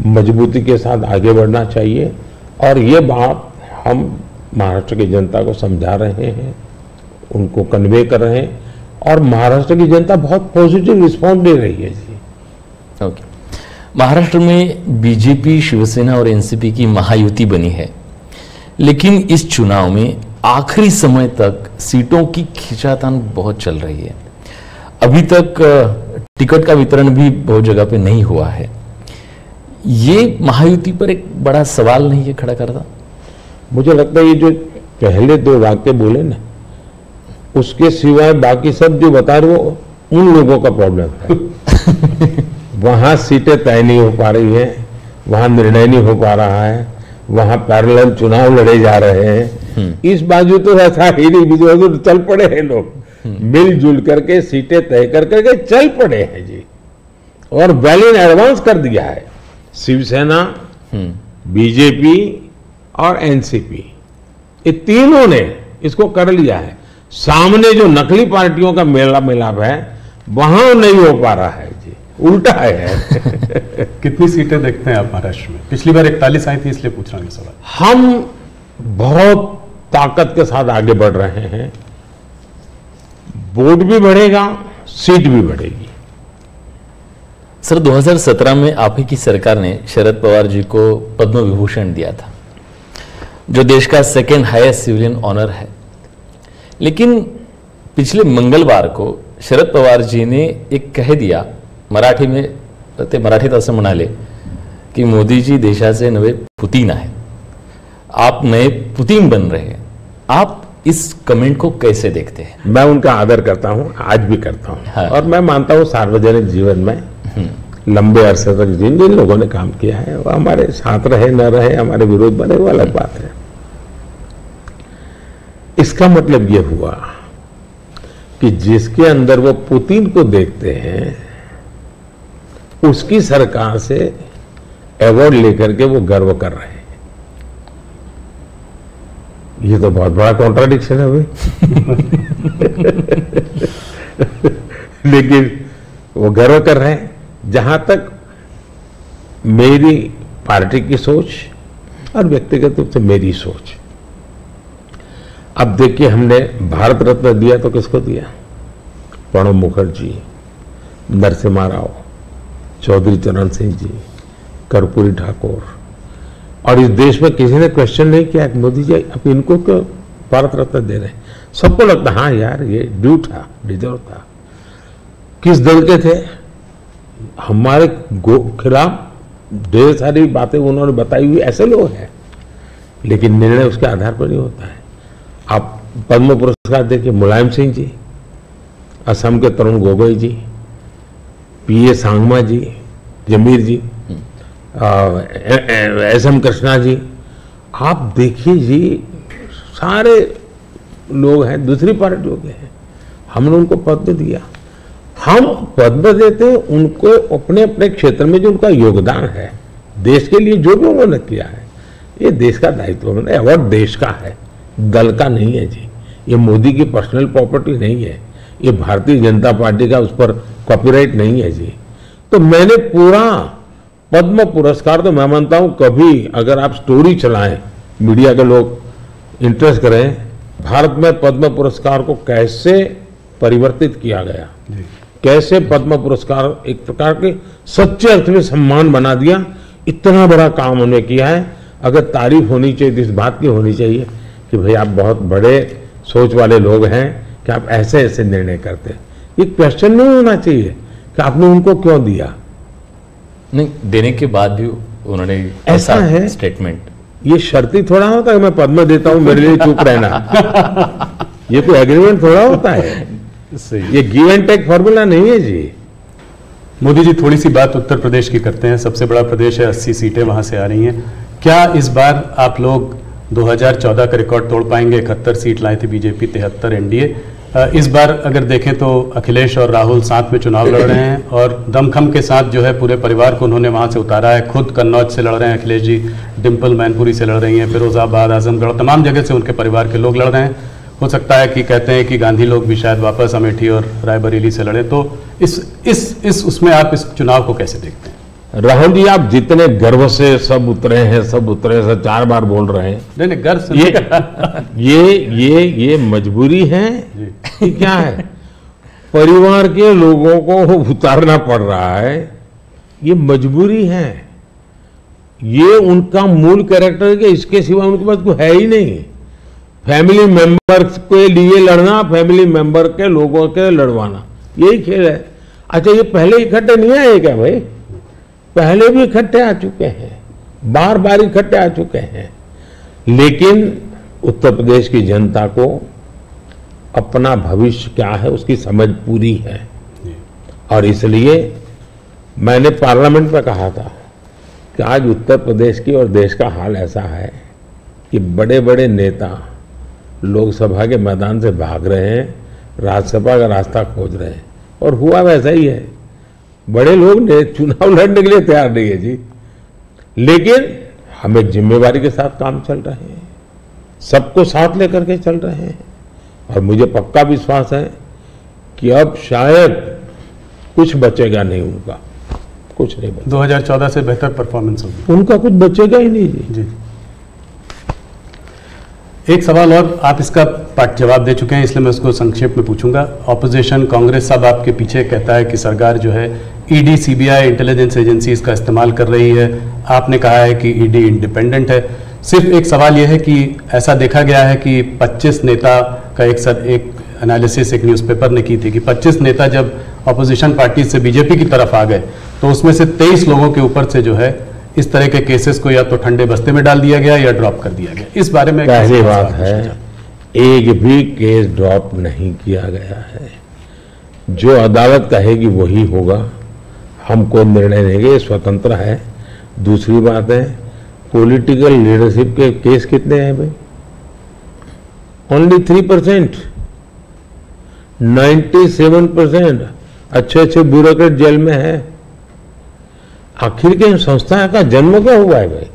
मजबूती के साथ आगे बढ़ना चाहिए। और ये बात हम महाराष्ट्र की जनता को समझा रहे हैं, उनको कन्वे कर रहे हैं, और महाराष्ट्र की जनता बहुत पॉजिटिव रिस्पॉन्स दे रही है जी। ओके, महाराष्ट्र में बीजेपी, शिवसेना और एनसीपी की महायुति बनी है, लेकिन इस चुनाव में आखिरी समय तक सीटों की खींचातान बहुत चल रही है। अभी तक टिकट का वितरण भी बहुत जगह पे नहीं हुआ है। ये महायुति पर एक बड़ा सवाल नहीं है खड़ा करता? मुझे लगता है ये जो पहले दो वाक्य बोले ना, उसके सिवाय बाकी सब जो बता रहे वो उन लोगों का प्रॉब्लम है। वहां सीटें तय नहीं हो पा रही है, वहां निर्णय नहीं हो पा रहा है, वहां पैरेलल चुनाव लड़े जा रहे हैं। इस बाजू तो ऐसा ही नहीं, तो चल पड़े हैं लोग, मिलजुल करके सीटें तय कर करके चल पड़े हैं जी, और वेल इन एडवांस कर दिया है। शिवसेना, बीजेपी और एनसीपी, ये तीनों ने इसको कर लिया है। सामने जो नकली पार्टियों का मेला मिलाप है वहां नहीं हो पा रहा है जी, उल्टा है। कितनी सीटें देखते हैं आप महाराष्ट्र में? पिछली बार 41 आई थी, इसलिए पूछ रहा हूं ये सवाल। हम बहुत ताकत के साथ आगे बढ़ रहे हैं, वोट भी बढ़ेगा, सीट भी बढ़ेगी। सर, 2017 में आप ही की सरकार ने शरद पवार जी को पद्म विभूषण दिया था, जो देश का सेकेंड हाईएस्ट सिविलियन ऑनर है। लेकिन पिछले मंगलवार को शरद पवार जी ने एक कह दिया, मराठी में ते मराठीत असं म्हणाले की मोदी जी देशाचे नवे पुतीन आहे, आप नए पुतीन बन रहे हैं। आप इस कमेंट को कैसे देखते हैं? मैं उनका आदर करता हूं, आज भी करता हूं। हाँ। और मैं मानता हूं सार्वजनिक जीवन में लंबे अरसे तक जिन जिन लोगों ने काम किया है वो हमारे साथ रहे न रहे, हमारे विरोध बने, वो अलग बात है। इसका मतलब ये हुआ कि जिसके अंदर वो पुतिन को देखते हैं उसकी सरकार से अवार्ड लेकर के वो गर्व कर रहे हैं। ये तो बहुत बड़ा कॉन्ट्राडिक्शन है भाई। लेकिन वो गर्व कर रहे हैं। जहां तक मेरी पार्टी की सोच और व्यक्तिगत रूप से मेरी सोच। अब देखिए, हमने भारत रत्न दिया तो किसको दिया? प्रणब मुखर्जी, नरसिम्हा राव, चौधरी चरण सिंह जी, कर्पूरी ठाकुर, और इस देश में किसी ने क्वेश्चन नहीं किया कि मोदी जी अब इनको क्यों भारत रत्न दे रहे हैं। सबको लगता हाँ यार ये ड्यू था, डिजर्व था। किस दल के थे? हमारे खिलाफ ढेर सारी बातें उन्होंने बताई हुई ऐसे लोग हैं, लेकिन निर्णय उसके आधार पर नहीं होता है। आप पद्म पुरस्कार देखिए, मुलायम सिंह जी, असम के तरुण गोगोई जी, पीए सांगमा जी, जमीर जी, एसएम कृष्णा जी, आप देखिए जी, सारे लोग हैं दूसरी पार्टियों के हैं, हमने उनको पद्म दिया। हम पद्म देते हैं उनको अपने अपने क्षेत्र में जो उनका योगदान है, देश के लिए जो भी उन्होंने किया है, ये देश का दायित्व है। अवार्ड देश का है, दल का नहीं है जी। ये मोदी की पर्सनल प्रॉपर्टी नहीं है, ये भारतीय जनता पार्टी का उस पर कॉपीराइट नहीं है जी। तो मैंने पूरा पद्म पुरस्कार, तो मैं मानता हूं कभी अगर आप स्टोरी चलाएं, मीडिया के लोग इंटरेस्ट करें, भारत में पद्म पुरस्कार को कैसे परिवर्तित किया गया, कैसे पद्म पुरस्कार एक प्रकार के सच्चे अर्थ में सम्मान बना दिया, इतना बड़ा काम उन्होंने किया है। अगर तारीफ होनी चाहिए तो इस बात की होनी चाहिए कि भाई आप बहुत बड़े सोच वाले लोग हैं कि आप ऐसे ऐसे निर्णय करते हैं। ये क्वेश्चन नहीं होना चाहिए कि आपने उनको क्यों दिया। नहीं, देने के बाद भी उन्होंने ऐसा है स्टेटमेंट, ये शर्ती थोड़ा होता है मैं पद्म देता हूं मेरे लिए चुप रहना। ये कोई एग्रीमेंट थोड़ा होता है, ये गिव एंड टेक फॉर्मूला नहीं है जी। मोदी जी, थोड़ी सी बात उत्तर प्रदेश की करते हैं। सबसे बड़ा प्रदेश है, 80 सीटें वहां से आ रही हैं। क्या इस बार आप लोग 2014 का रिकॉर्ड तोड़ पाएंगे? 71 सीट लाई थी बीजेपी, 73 एनडीए। इस बार अगर देखें तो अखिलेश और राहुल साथ में चुनाव लड़ रहे हैं और दमखम के साथ जो है पूरे परिवार को उन्होंने वहां से उतारा है। खुद कन्नौज से लड़ रहे हैं अखिलेश जी, डिम्पल मैनपुरी से लड़ रही हैं, फिरोजाबाद, आजमगढ़, तमाम जगह से उनके परिवार के लोग लड़ रहे हैं। हो सकता है कि कहते हैं कि गांधी लोग भी शायद वापस अमेठी और रायबरेली से लड़े। तो इस उसमें आप इस चुनाव को कैसे देखते हैं? राहुल जी, आप जितने गर्व से सब उतरे हैं, सब 4 बार बोल रहे हैं। नहीं, गर्व से ये मजबूरी है कि क्या है? परिवार के लोगों को उतारना पड़ रहा है, ये मजबूरी है। ये उनका मूल कैरेक्टर के इसके सिवा उनके पास कोई है ही नहीं। फैमिली मेंबर के लिए लड़ना, फैमिली मेंबर के लोगों के लड़वाना, यही खेल है। अच्छा, ये पहले इकट्ठे नहीं आए क्या भाई? पहले भी इकट्ठे आ चुके हैं, बार बार इकट्ठे आ चुके हैं। लेकिन उत्तर प्रदेश की जनता को अपना भविष्य क्या है उसकी समझ पूरी है, और इसलिए मैंने पार्लियामेंट में कहा था कि आज उत्तर प्रदेश की और देश का हाल ऐसा है कि बड़े बड़े नेता लोकसभा के मैदान से भाग रहे हैं, राज्यसभा का रास्ता खोज रहे हैं, और हुआ वैसा ही है। बड़े लोग ने चुनाव लड़ने के लिए तैयार नहीं है जी, लेकिन हम एक जिम्मेवारी के साथ काम चल रहे हैं, सबको साथ लेकर के चल रहे हैं, और मुझे पक्का विश्वास है कि अब शायद कुछ बचेगा नहीं उनका, कुछ नहीं बचेगा। 2014 से बेहतर परफॉर्मेंस होगी, उनका कुछ बचेगा ही नहीं जी। जी, एक सवाल और, आप इसका पाठ जवाब दे चुके हैं इसलिए मैं उसको संक्षेप में पूछूंगा। ऑपोजिशन कांग्रेस सब आपके पीछे कहता है कि सरकार जो है ईडी, सीबीआई, इंटेलिजेंस एजेंसीज का इस्तेमाल कर रही है। आपने कहा है कि ईडी इंडिपेंडेंट है। सिर्फ एक सवाल यह है कि ऐसा देखा गया है कि 25 नेता का एक एनालिसिस एक न्यूज़पेपर ने की थी कि 25 नेता जब ऑपोजिशन पार्टी से बीजेपी की तरफ आ गए तो उसमें से 23 लोगों के ऊपर से जो है इस तरह के केसेस को या तो ठंडे बस्ते में डाल दिया गया या ड्रॉप कर दिया गया। इस बारे में पहली बात है, एक भी केस ड्रॉप नहीं किया गया है। जो अदालत कहेगी वही होगा, हम कोई निर्णय लेंगे, स्वतंत्र है। दूसरी बात है, पॉलिटिकल लीडरशिप के केस कितने हैं भाई? ओनली 3%, 97% अच्छे ब्यूरोक्रेट जेल में है। आखिर के इन संस्थाओं का जन्म क्या हुआ है भाई?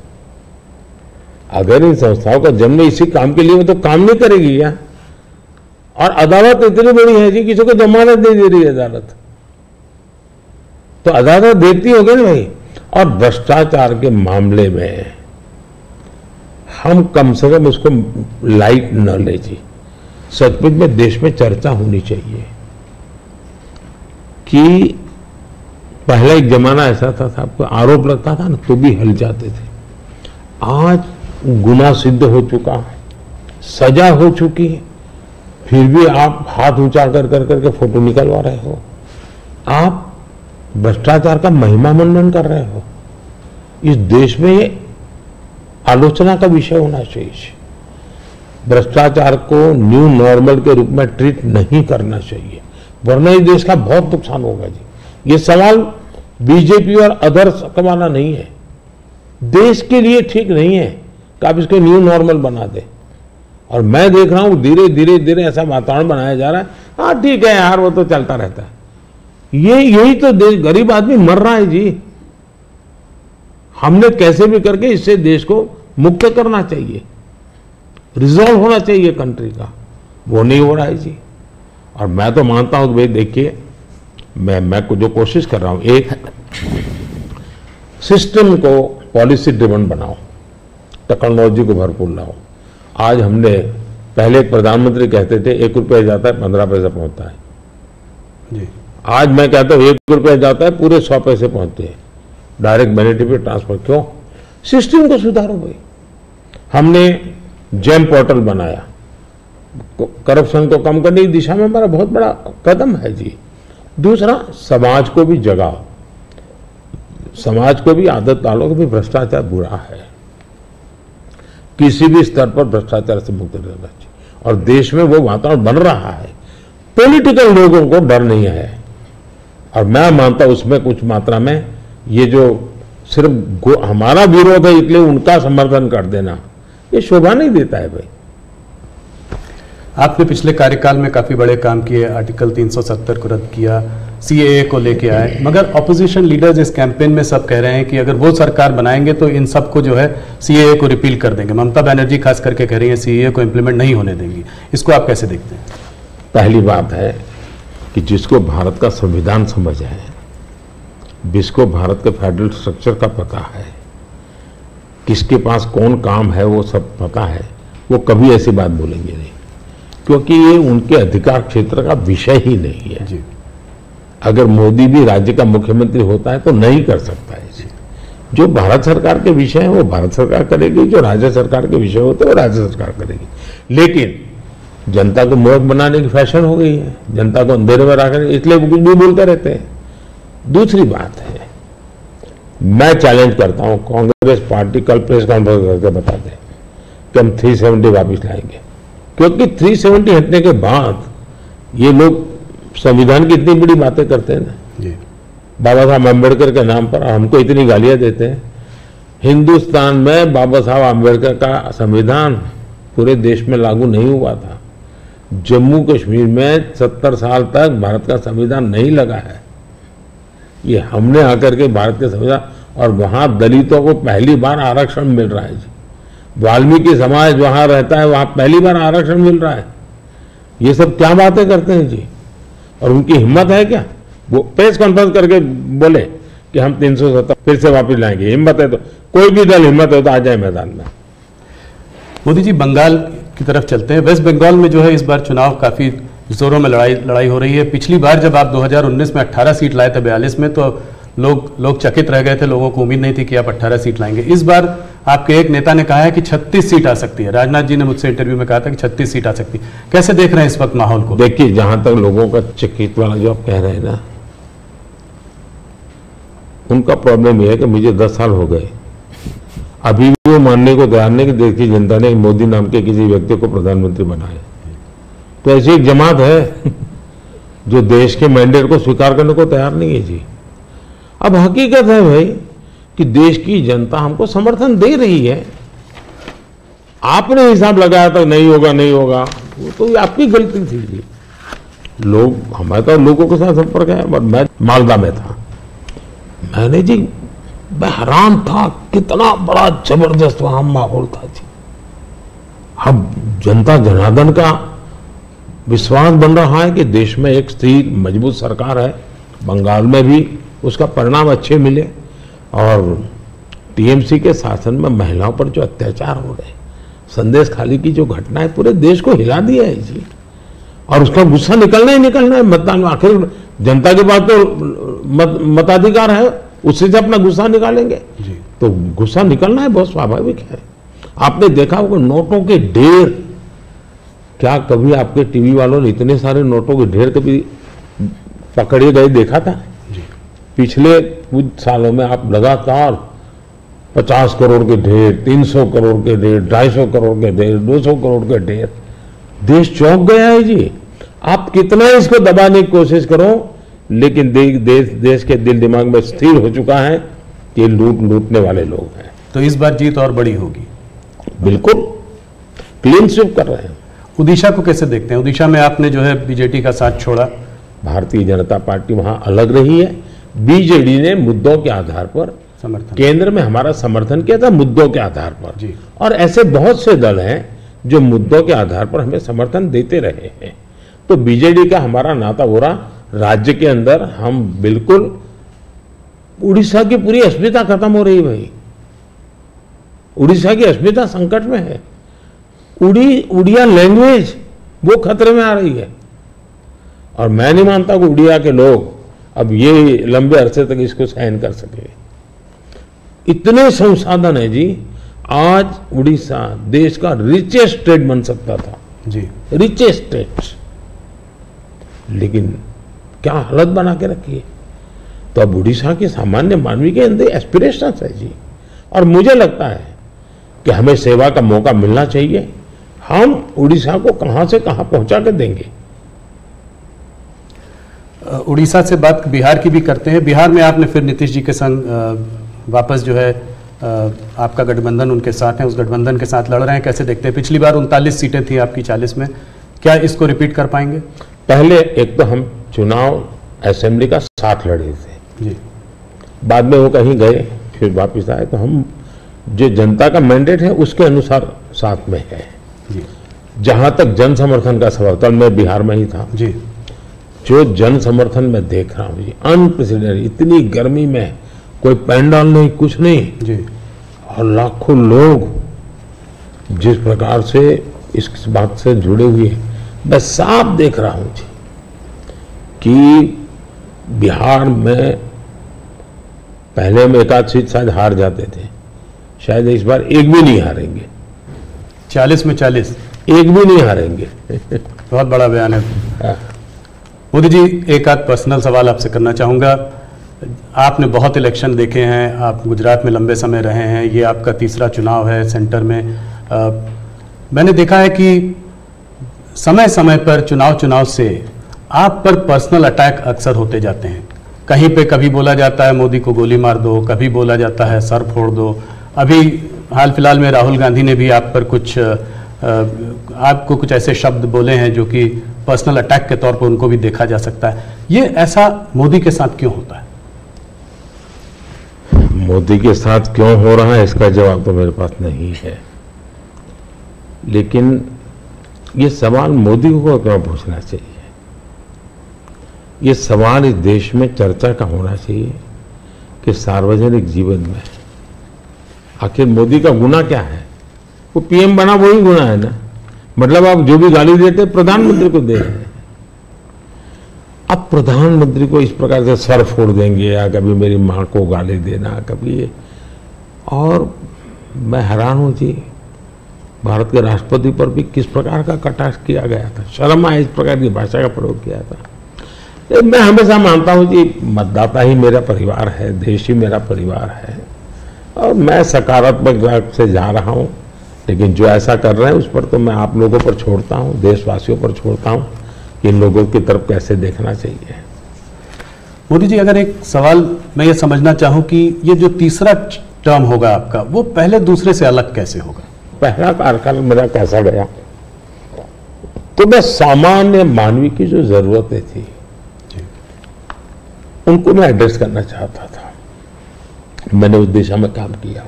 अगर इन संस्थाओं का जन्म इसी काम के लिए हो तो काम नहीं करेगी क्या? और अदालत इतनी बड़ी है जी, किसी को जमानत नहीं दे रही है अदालत, तो अदालत देखती होगी ना भाई। और भ्रष्टाचार के मामले में हम कम से कम उसको लाइट न ले जी। सचमुच में देश में चर्चा होनी चाहिए कि पहला एक जमाना ऐसा था आपको आरोप लगता था ना तो भी हल जाते थे। आज गुनाह सिद्ध हो चुका है, सजा हो चुकी है, फिर भी आप हाथ ऊंचा कर करके फोटो निकलवा रहे हो। आप भ्रष्टाचार का महिमा मंडन कर रहे हो। इस देश में ये आलोचना का विषय होना चाहिए। भ्रष्टाचार को न्यू नॉर्मल के रूप में ट्रीट नहीं करना चाहिए, वरना इस देश का बहुत नुकसान होगा जी। ये सवाल बीजेपी और अदर्स का वाला नहीं है, देश के लिए ठीक नहीं है कि आप इसको न्यू नॉर्मल बना दे। और मैं देख रहा हूं धीरे धीरे धीरे ऐसा वातावरण बनाया जा रहा है, हाँ ठीक है यार वो तो चलता रहता है। यही तो देश, गरीब आदमी मर रहा है जी। हमने कैसे भी करके इससे देश को मुक्त करना चाहिए, रिजॉल्व होना चाहिए कंट्री का, वो नहीं हो रहा है जी। और मैं तो मानता हूं कि भाई देखिए मैं जो कोशिश कर रहा हूं, एक सिस्टम को पॉलिसी ड्रिवन बनाओ, टेक्नोलॉजी को भरपूर लाओ। आज हमने पहले एक प्रधानमंत्री कहते थे 1 रुपया जाता है 15 पैसे पहुंचता है जी। आज मैं कहता हूं 1 रुपया जाता है पूरे 100 पैसे पहुंचते हैं, डायरेक्ट बेनिफिट ट्रांसफर। क्यों? सिस्टम को सुधारो भाई। हमने जेम पोर्टल बनाया, करप्शन को कम करने की दिशा में हमारा बहुत बड़ा कदम है जी। दूसरा, समाज को भी जगाओ, समाज को भी आदत डालो कि भाई भ्रष्टाचार बुरा है, किसी भी स्तर पर भ्रष्टाचार से मुक्त रहना चाहिए। और देश में वो वातावरण बन रहा है, पॉलिटिकल लोगों को डर नहीं है। और मैं मानता हूं उसमें कुछ मात्रा में ये जो सिर्फ हमारा विरोध है इसलिए उनका समर्थन कर देना, ये शोभा नहीं देता है भाई। आपने पिछले कार्यकाल में काफी बड़े काम किए, आर्टिकल 370 को रद्द किया, सीएए को लेके आए, मगर ऑपोजिशन लीडर्स इस कैंपेन में सब कह रहे हैं कि अगर वो सरकार बनाएंगे तो इन सब को जो है सीएए को रिपील कर देंगे। ममता बनर्जी खास करके कह रही है सीएए को इंप्लीमेंट नहीं होने देंगी। इसको आप कैसे देखते हैं? पहली बात है कि जिसको भारत का संविधान समझ है, जिसको भारत के फेडरल स्ट्रक्चर का पता है, किसके पास कौन काम है वो सब पता है, वो कभी ऐसी बात बोलेंगे नहीं, क्योंकि ये उनके अधिकार क्षेत्र का विषय ही नहीं है जी। अगर मोदी भी राज्य का मुख्यमंत्री होता है तो नहीं कर सकता है जी। जो भारत सरकार के विषय है वो भारत सरकार करेगी, जो राज्य सरकार के विषय होते हैं वो राज्य सरकार करेगी। लेकिन जनता को मूर्ख बनाने की फैशन हो गई है, जनता को अंधेरे में रखकर, इसलिए वो कुछ भी बोलते रहते हैं। दूसरी बात है, मैं चैलेंज करता हूं कांग्रेस पार्टी कल प्रेस कॉन्फ्रेंस करके बता दे कि हम 370 वापिस लाएंगे, क्योंकि 370 हटने के बाद ये लोग संविधान की इतनी बड़ी बातें करते हैं ना जी। बाबा साहब अम्बेडकर के नाम पर हमको इतनी गालियां देते हैं। हिंदुस्तान में बाबा साहब अम्बेडकर का संविधान पूरे देश में लागू नहीं हुआ था। जम्मू कश्मीर में 70 साल तक भारत का संविधान नहीं लगा है। ये हमने आकर के भारत के संविधान, और वहां दलितों को पहली बार आरक्षण मिल रहा है जी। वाल्मीकि समाज वहां रहता है, वहां पहली बार आरक्षण मिल रहा है। ये सब क्या बातें करते हैं जी। और उनकी हिम्मत है क्या वो प्रेस कॉन्फ्रेंस करके बोले कि हम 370 फिर से वापस लाएंगे? हिम्मत है तो कोई भी दल हिम्मत है तो आ जाए मैदान में। मोदी जी, बंगाल की तरफ चलते हैं। वेस्ट बंगाल में जो है इस बार चुनाव काफी जोरों में लड़ाई हो रही है। पिछली बार जब आप 2019 में 18 सीट लाए थे 42 में, तो लोग चकित रह गए थे, लोगों को उम्मीद नहीं थी कि आप 18 सीट लाएंगे। इस बार आपके एक नेता ने कहा है कि 36 सीट आ सकती है। राजनाथ जी ने मुझसे इंटरव्यू में कहा था कि 36 सीट आ सकती है। कैसे देख रहे हैं इस वक्त माहौल को? देखिए, जहां तक लोगों का चकित वाला जो आप कह रहे हैं ना, उनका प्रॉब्लम यह है कि मुझे 10 साल हो गए, अभी भी वो मानने को तैयार नहीं कि देश की जनता ने मोदी नाम के किसी व्यक्ति को प्रधानमंत्री बनाया। तो ऐसी एक जमात है जो देश के मैंडेट को स्वीकार करने को तैयार नहीं है जी। अब हकीकत है भाई कि देश की जनता हमको समर्थन दे रही है। आपने हिसाब लगाया था नहीं होगा नहीं होगा, वो तो आपकी गलती थी जी। लोग, हमारे तो लोगों के साथ संपर्क है। मैं मालदा में था, मैंने जी मैं हैरान था कितना बड़ा जबरदस्त वहां माहौल था जी। अब जनता जनार्दन का विश्वास बन रहा है कि देश में एक स्थिर मजबूत सरकार है। बंगाल में भी उसका परिणाम अच्छे मिले। और टीएमसी के शासन में महिलाओं पर जो अत्याचार हो रहे, संदेश खाली की जो घटना है, पूरे देश को हिला दिया है जी। और उसका गुस्सा निकलना ही निकलना है मतदान में। आखिर जनता के पास तो मताधिकार है, उससे से अपना गुस्सा निकालेंगे जी। तो गुस्सा निकलना है, बहुत स्वाभाविक है। आपने देखा होगा नोटों के ढेर, क्या कभी आपके टीवी वालों ने इतने सारे नोटों के ढेर कभी पकड़े गए देखा था? जी। पिछले कुछ सालों में आप लगातार 50 करोड़ के ढेर, 300 करोड़ के ढेर, 250 करोड़ के ढेर, 200 करोड़ के ढेर, देश चौंक गया है जी। आप कितना इसको दबाने की कोशिश करो, लेकिन देश के दिल दिमाग में स्थिर हो चुका है कि लूटने वाले लोग हैं। तो इस बार जीत और बड़ी होगी। बिल्कुल क्लीन स्वीप कर रहे हैं। उड़ीसा को कैसे देखते हैं? उड़ीसा में आपने जो है बीजेडी का साथ छोड़ा। भारतीय जनता पार्टी वहां अलग रही है। बीजेडी ने मुद्दों के आधार पर समर्थन, केंद्र में हमारा समर्थन किया था, मुद्दों के आधार पर जी। और ऐसे बहुत से दल हैं जो मुद्दों के आधार पर हमें समर्थन देते रहे हैं। तो बीजेडी का हमारा नाता हो रहा, राज्य के अंदर हम बिल्कुल, उड़ीसा की पूरी अस्मिता खत्म हो रही भाई। उड़ीसा की अस्मिता संकट में है। उड़िया लैंग्वेज वो खतरे में आ रही है। और मैं नहीं मानता कि उड़िया के लोग अब ये लंबे अरसे तक इसको सहन कर सके। इतने संसाधन है जी। आज उड़ीसा देश का रिचेस्ट स्टेट बन सकता था जी, रिचेस्ट स्टेट, लेकिन क्या हालत बना के रखी है। तो अब उड़ीसा के सामान्य मानवी के अंदर एस्पिरेशंस है जी। और मुझे लगता है कि हमें सेवा का मौका मिलना चाहिए। हम उड़ीसा को कहां से कहां पहुंचा के देंगे। उड़ीसा से बात बिहार की भी करते हैं। बिहार में आपने फिर नीतीश जी के संग वापस जो है आपका गठबंधन उनके साथ है, उस गठबंधन के साथ लड़ रहे हैं। कैसे देखते हैं? पिछली बार 39 सीटें थी आपकी 40 में, क्या इसको रिपीट कर पाएंगे? पहले एक तो हम चुनाव असेंबली का साथ लड़े थे जी, बाद में वो कहीं गए, फिर वापस आए। तो हम जो जनता का मैंडेट है उसके अनुसार साथ में है जी, जहां तक जन समर्थन का सवाल, कल मैं बिहार में ही था, जी, जो जन समर्थन में देख रहा हूं जी, अनप्रेसिडेंटेड। इतनी गर्मी में कोई पैंडल नहीं, कुछ नहीं जी, और लाखों लोग जिस प्रकार से इस बात से जुड़े हुए हैं, मैं साफ देख रहा हूं जी कि बिहार में पहले हम एक आध सीट शायद हार जाते थे, शायद इस बार एक भी नहीं हारेंगे। 40 में 40, एक भी नहीं हारेंगे। बहुत बड़ा बयान है। मोदी जी, एक आध पर्सनल सवाल आपसे करना चाहूँगा। आपने बहुत इलेक्शन देखे हैं, आप गुजरात में लंबे समय रहे हैं, ये आपका तीसरा चुनाव है सेंटर में। मैंने देखा है कि समय समय पर चुनाव से आप पर पर्सनल अटैक अक्सर होते जाते हैं। कहीं पे कभी बोला जाता है मोदी को गोली मार दो, कभी बोला जाता है सर फोड़ दो। अभी हाल फिलहाल में राहुल गांधी ने भी आप पर आपको कुछ ऐसे शब्द बोले हैं जो कि पर्सनल अटैक के तौर पर उनको भी देखा जा सकता है। ये ऐसा मोदी के साथ क्यों होता है? मोदी के साथ क्यों हो रहा है इसका जवाब तो मेरे पास नहीं है, लेकिन ये सवाल मोदी को क्यों पूछना चाहिए? ये सवाल इस देश में चर्चा का होना चाहिए कि सार्वजनिक जीवन में आखिर मोदी का गुना क्या है? वो पीएम बना वही गुना है ना। मतलब आप जो भी गाली देते प्रधानमंत्री को दे रहे हैं। अब प्रधानमंत्री को इस प्रकार से सर फोड़ देंगे या कभी मेरी मां को गाली देना, कभी। और मैं हैरान हूं जी, भारत के राष्ट्रपति पर भी किस प्रकार का कटाक्ष किया गया था। शर्म आए इस प्रकार की भाषा का प्रयोग किया था। मैं हमेशा मानता हूं जी, मतदाता ही मेरा परिवार है, देश ही मेरा परिवार है और मैं सकारात्मक से जा रहा हूं। लेकिन जो ऐसा कर रहे हैं उस पर तो मैं आप लोगों पर छोड़ता हूं, देशवासियों पर छोड़ता हूं कि इन लोगों की तरफ कैसे देखना चाहिए। मोदी जी, अगर एक सवाल मैं ये समझना चाहूं कि ये जो तीसरा टर्म होगा आपका, वो पहले दूसरे से अलग कैसे होगा? पहला कार्यकाल मेरा कैसा गया, तो मैं सामान्य मानवी की जो जरूरतें थी उनको मैं एड्रेस करना चाहता था। मैंने उस दिशा में काम किया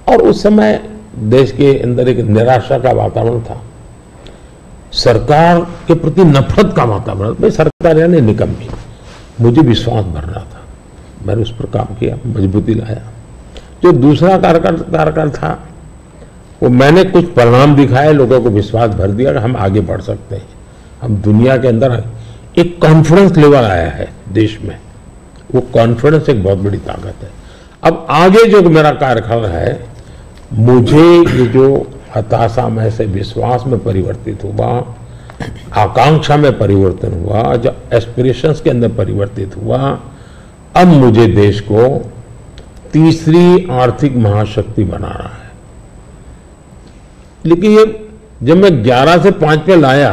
और उस समय देश के अंदर एक निराशा का वातावरण था, सरकार के प्रति नफरत का वातावरण। भाई सरकार यानी निकम्मी, मुझे विश्वास भर रहा था। मैंने उस पर काम किया, मजबूती लाया। जो दूसरा कार्यकाल था वो मैंने कुछ परिणाम दिखाए, लोगों को विश्वास भर दिया कि हम आगे बढ़ सकते हैं। हम दुनिया के अंदर एक कॉन्फिडेंस लेवल आया है देश में, वो कॉन्फिडेंस एक बहुत बड़ी ताकत है। अब आगे जो मेरा कार्यकाल है, मुझे ये जो हताशा में से विश्वास में परिवर्तित हुआ, आकांक्षा में परिवर्तन हुआ, जो एस्पिरेशंस के अंदर परिवर्तित हुआ, अब मुझे देश को तीसरी आर्थिक महाशक्ति बनाना है। लेकिन ये जब मैं 11 से 5 पे लाया,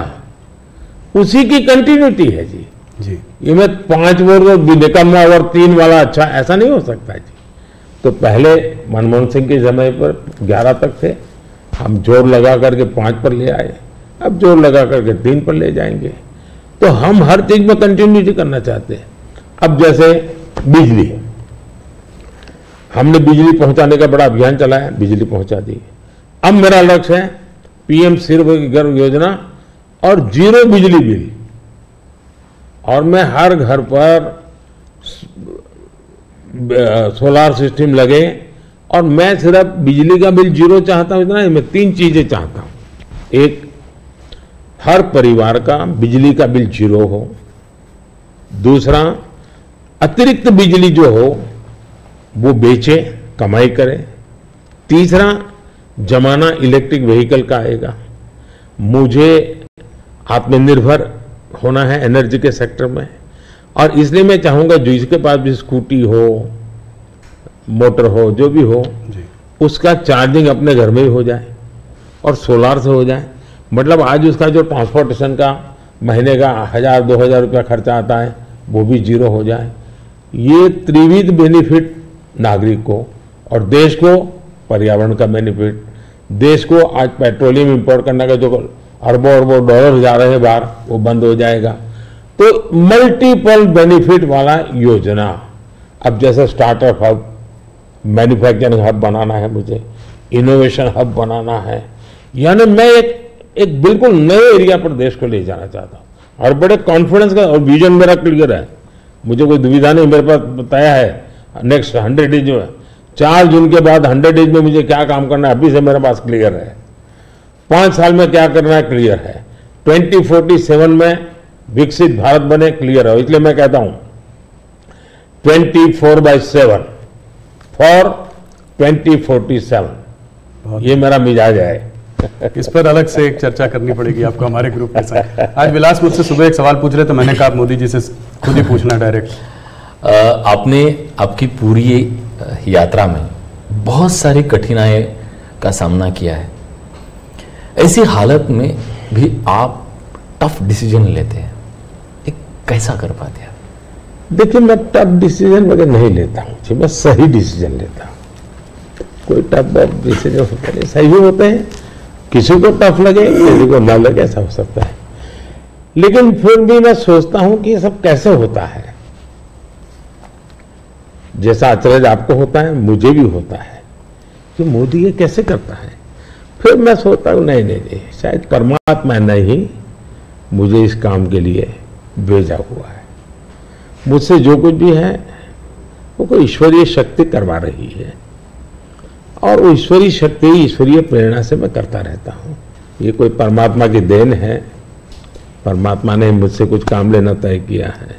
उसी की कंटिन्यूटी है जी। ये मैं 5 वर्ष निकम्मा और 3 वाला अच्छा, ऐसा नहीं हो सकता जी। तो पहले मनमोहन सिंह के समय पर 11 तक थे, हम जोर लगा करके 5 पर ले आए, अब जोर लगा करके 3 पर ले जाएंगे। तो हम हर चीज में कंटिन्यूटी करना चाहते हैं। अब जैसे बिजली, हमने बिजली पहुंचाने का बड़ा अभियान चलाया, बिजली पहुंचा दी। अब मेरा लक्ष्य है पीएम सूर्यघर योजना और 0 बिजली बिल, और मैं हर घर पर सोलार सिस्टम लगे, और मैं सिर्फ बिजली का बिल 0 चाहता हूं, इतना ही, मैं 3 चीजें चाहता हूं। एक, हर परिवार का बिजली का बिल 0 हो। दूसरा, अतिरिक्त बिजली जो हो वो बेचे, कमाई करे। तीसरा, जमाना इलेक्ट्रिक व्हीकल का आएगा। मुझे आत्मनिर्भर होना है एनर्जी के सेक्टर में, और इसलिए मैं चाहूंगा जिसके पास भी स्कूटी हो, मोटर हो, जो भी हो, उसका चार्जिंग अपने घर में ही हो जाए और सोलार से हो जाए। मतलब आज उसका जो ट्रांसपोर्टेशन का महीने का 1000-2000 रुपया खर्चा आता है, वो भी 0 हो जाए। ये त्रिविध बेनिफिट नागरिक को और देश को, पर्यावरण का बेनिफिट, देश को आज पेट्रोलियम इंपोर्ट करने का जो अरबों अरबों डॉलर जा रहे हैं बाहर, वो बंद हो जाएगा। तो मल्टीपल बेनिफिट वाला योजना। अब जैसे स्टार्टअप हब, मैन्युफैक्चरिंग हब बनाना है, मुझे इनोवेशन हब बनाना है, यानी मैं एक बिल्कुल नए एरिया पर देश को ले जाना चाहता हूं, और बड़े कॉन्फिडेंस का, और विजन मेरा क्लियर है, मुझे कोई दुविधा नहीं। मेरे पास तय है नेक्स्ट 100 डेज में, 4 जून के बाद 100 डेज में मुझे क्या काम करना है, अभी से मेरे पास क्लियर है। 5 साल में क्या करना है, क्लियर है। 2047 में विकसित भारत बने, क्लियर है। इसलिए मैं कहता हूं 24/7 फॉर 2047, ये मेरा मिजाज है। इस पर अलग से एक चर्चा करनी पड़ेगी आपको हमारे ग्रुप के साथ। आज विलास मुझसे सुबह एक सवाल पूछ रहे थे, मैंने कहा मोदी जी से खुद ही पूछना डायरेक्ट। आपने आपकी पूरी यात्रा में बहुत सारी कठिनाई का सामना किया है। ऐसी हालत में भी आप टफ डिसीजन लेते हैं, ये कैसा कर पाते हैं? देखिए, मैं टफ डिसीजन वगैरह नहीं लेता हूँ, मैं सही डिसीजन लेता हूँ। कोई टफ डिसीजन होता नहीं, सही होते हैं। किसी को टफ लगे, किसी को ना लगे, ऐसा हो सकता है। लेकिन फिर भी मैं सोचता हूं कि ये सब कैसे होता है। जैसा अचरज आपको होता है, मुझे भी होता है कि मोदी ये कैसे करता है। फिर मैं सोचता हूं नहीं, शायद परमात्मा ने ही मुझे इस काम के लिए भेजा हुआ है। मुझसे जो कुछ भी है वो कोई ईश्वरीय शक्ति करवा रही है, और वो ईश्वरीय शक्ति, ईश्वरीय प्रेरणा से मैं करता रहता हूँ। ये कोई परमात्मा की देन है, परमात्मा ने मुझसे कुछ काम लेना तय किया है,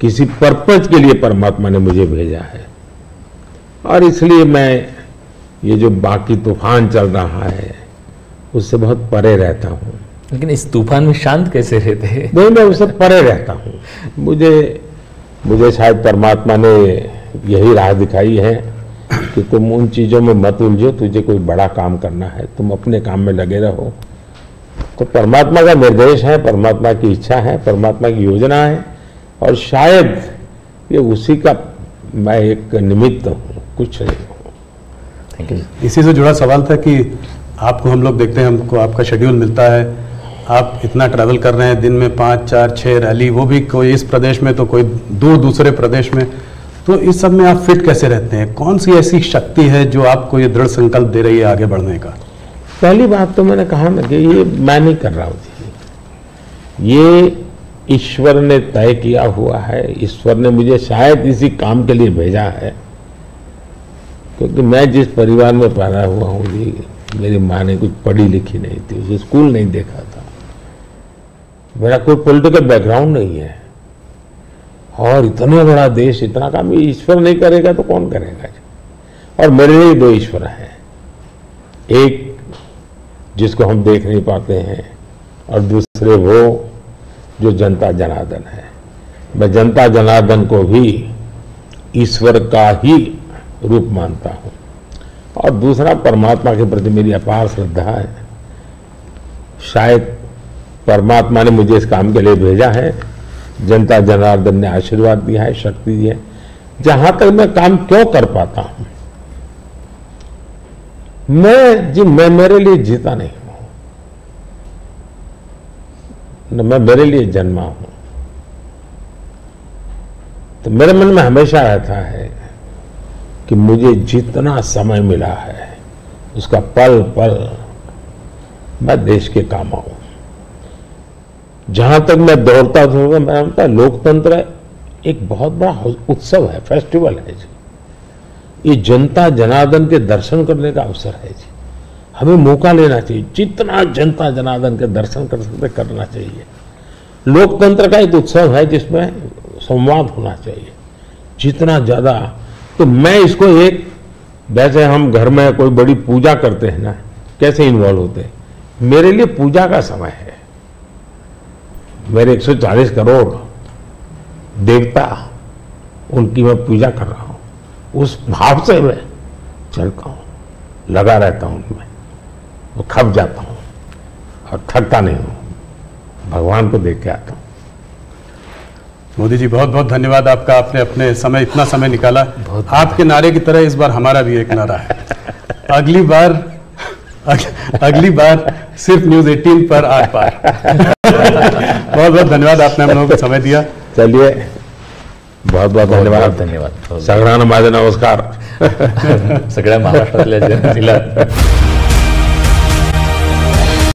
किसी पर्पज के लिए परमात्मा ने मुझे भेजा है। और इसलिए मैं ये जो बाकी तूफान चल रहा है उससे बहुत परे रहता हूँ। लेकिन इस तूफान में शांत कैसे रहते हैं? नहीं, मैं उससे परे रहता हूँ। मुझे शायद परमात्मा ने यही राह दिखाई है कि तुम उन चीजों में मत उलझो, तुझे कोई बड़ा काम करना है, तुम अपने काम में लगे रहो। तो परमात्मा का निर्देश है, परमात्मा की इच्छा है, परमात्मा की योजना है, और शायद ये उसी का मैं एक निमित्त हूँ, कुछ नहीं हूँ। Thank you. इसी से जुड़ा सवाल था कि आपको हम लोग देखते हैं, हमको आपका शेड्यूल मिलता है, आप इतना ट्रैवल कर रहे हैं, दिन में 5, 4, 6 रैली, वो भी कोई इस प्रदेश में तो कोई दूसरे प्रदेश में, तो इस सब में आप फिट कैसे रहते हैं? कौन सी ऐसी शक्ति है जो आपको ये दृढ़ संकल्प दे रही है आगे बढ़ने का? पहली बात तो मैंने कहा ना कि ये मैं नहीं कर रहा हूँ, ये ईश्वर ने तय किया हुआ है। ईश्वर ने मुझे शायद इसी काम के लिए भेजा है, क्योंकि मैं जिस परिवार में पैदा हुआ हूँ जी, मेरी माँ ने कुछ पढ़ी लिखी नहीं थी, उसे स्कूल नहीं देखा था, मेरा कोई पॉलिटिकल बैकग्राउंड नहीं है, और इतना बड़ा देश, इतना काम ईश्वर नहीं करेगा तो कौन करेगा। और मेरे लिए दो ईश्वर हैं, एक जिसको हम देख नहीं पाते हैं और दूसरे वो जो जनता जनार्दन है। मैं जनता जनार्दन को भी ईश्वर का ही रूप मानता हूं, और दूसरा परमात्मा के प्रति मेरी अपार श्रद्धा है। शायद परमात्मा ने मुझे इस काम के लिए भेजा है, जनता जनार्दन ने आशीर्वाद दिया है, शक्ति दी है। जहां तक मैं काम क्यों कर पाता हूं, मैं मेरे लिए जीता नहीं हूं, न मैं मेरे लिए जन्मा हूं। तो मेरे मन में हमेशा रहता है कि मुझे जितना समय मिला है उसका पल पल मैं देश के काम आऊं। जहां तक मैं दौड़ता था, मैं मानता है लोकतंत्र एक बहुत बड़ा उत्सव है, फेस्टिवल है जी। ये जनता जनार्दन के दर्शन करने का अवसर है जी। हमें मौका लेना चाहिए, जितना जनता जनार्दन के दर्शन कर सकते करना चाहिए। लोकतंत्र का एक उत्सव है जिसमें संवाद होना चाहिए जितना ज्यादा। तो मैं इसको एक, वैसे हम घर में कोई बड़ी पूजा करते हैं ना, कैसे इन्वॉल्व होते हैं, मेरे लिए पूजा का समय है। मेरे 140 करोड़ देवता, उनकी मैं पूजा कर रहा हूं, उस भाव से मैं चलता हूं, लगा रहता हूं उनमें, वो खप जाता हूं और थकता नहीं हूं, भगवान को देख के आता हूं। मोदी जी बहुत बहुत धन्यवाद आपका, आपने अपने समय, इतना समय निकाला। आपके नारे की तरह इस बार हमारा भी एक नारा है, अगली बार सिर्फ न्यूज़ 18 पर आर पार। बहुत बहुत धन्यवाद, आपने हम लोगों को समय दिया। चलिए, बहुत बहुत धन्यवाद। धन्यवाद। सगळ्यांना माझे नमस्कार। सगळ्या महाराष्ट्रातल्या जनतेला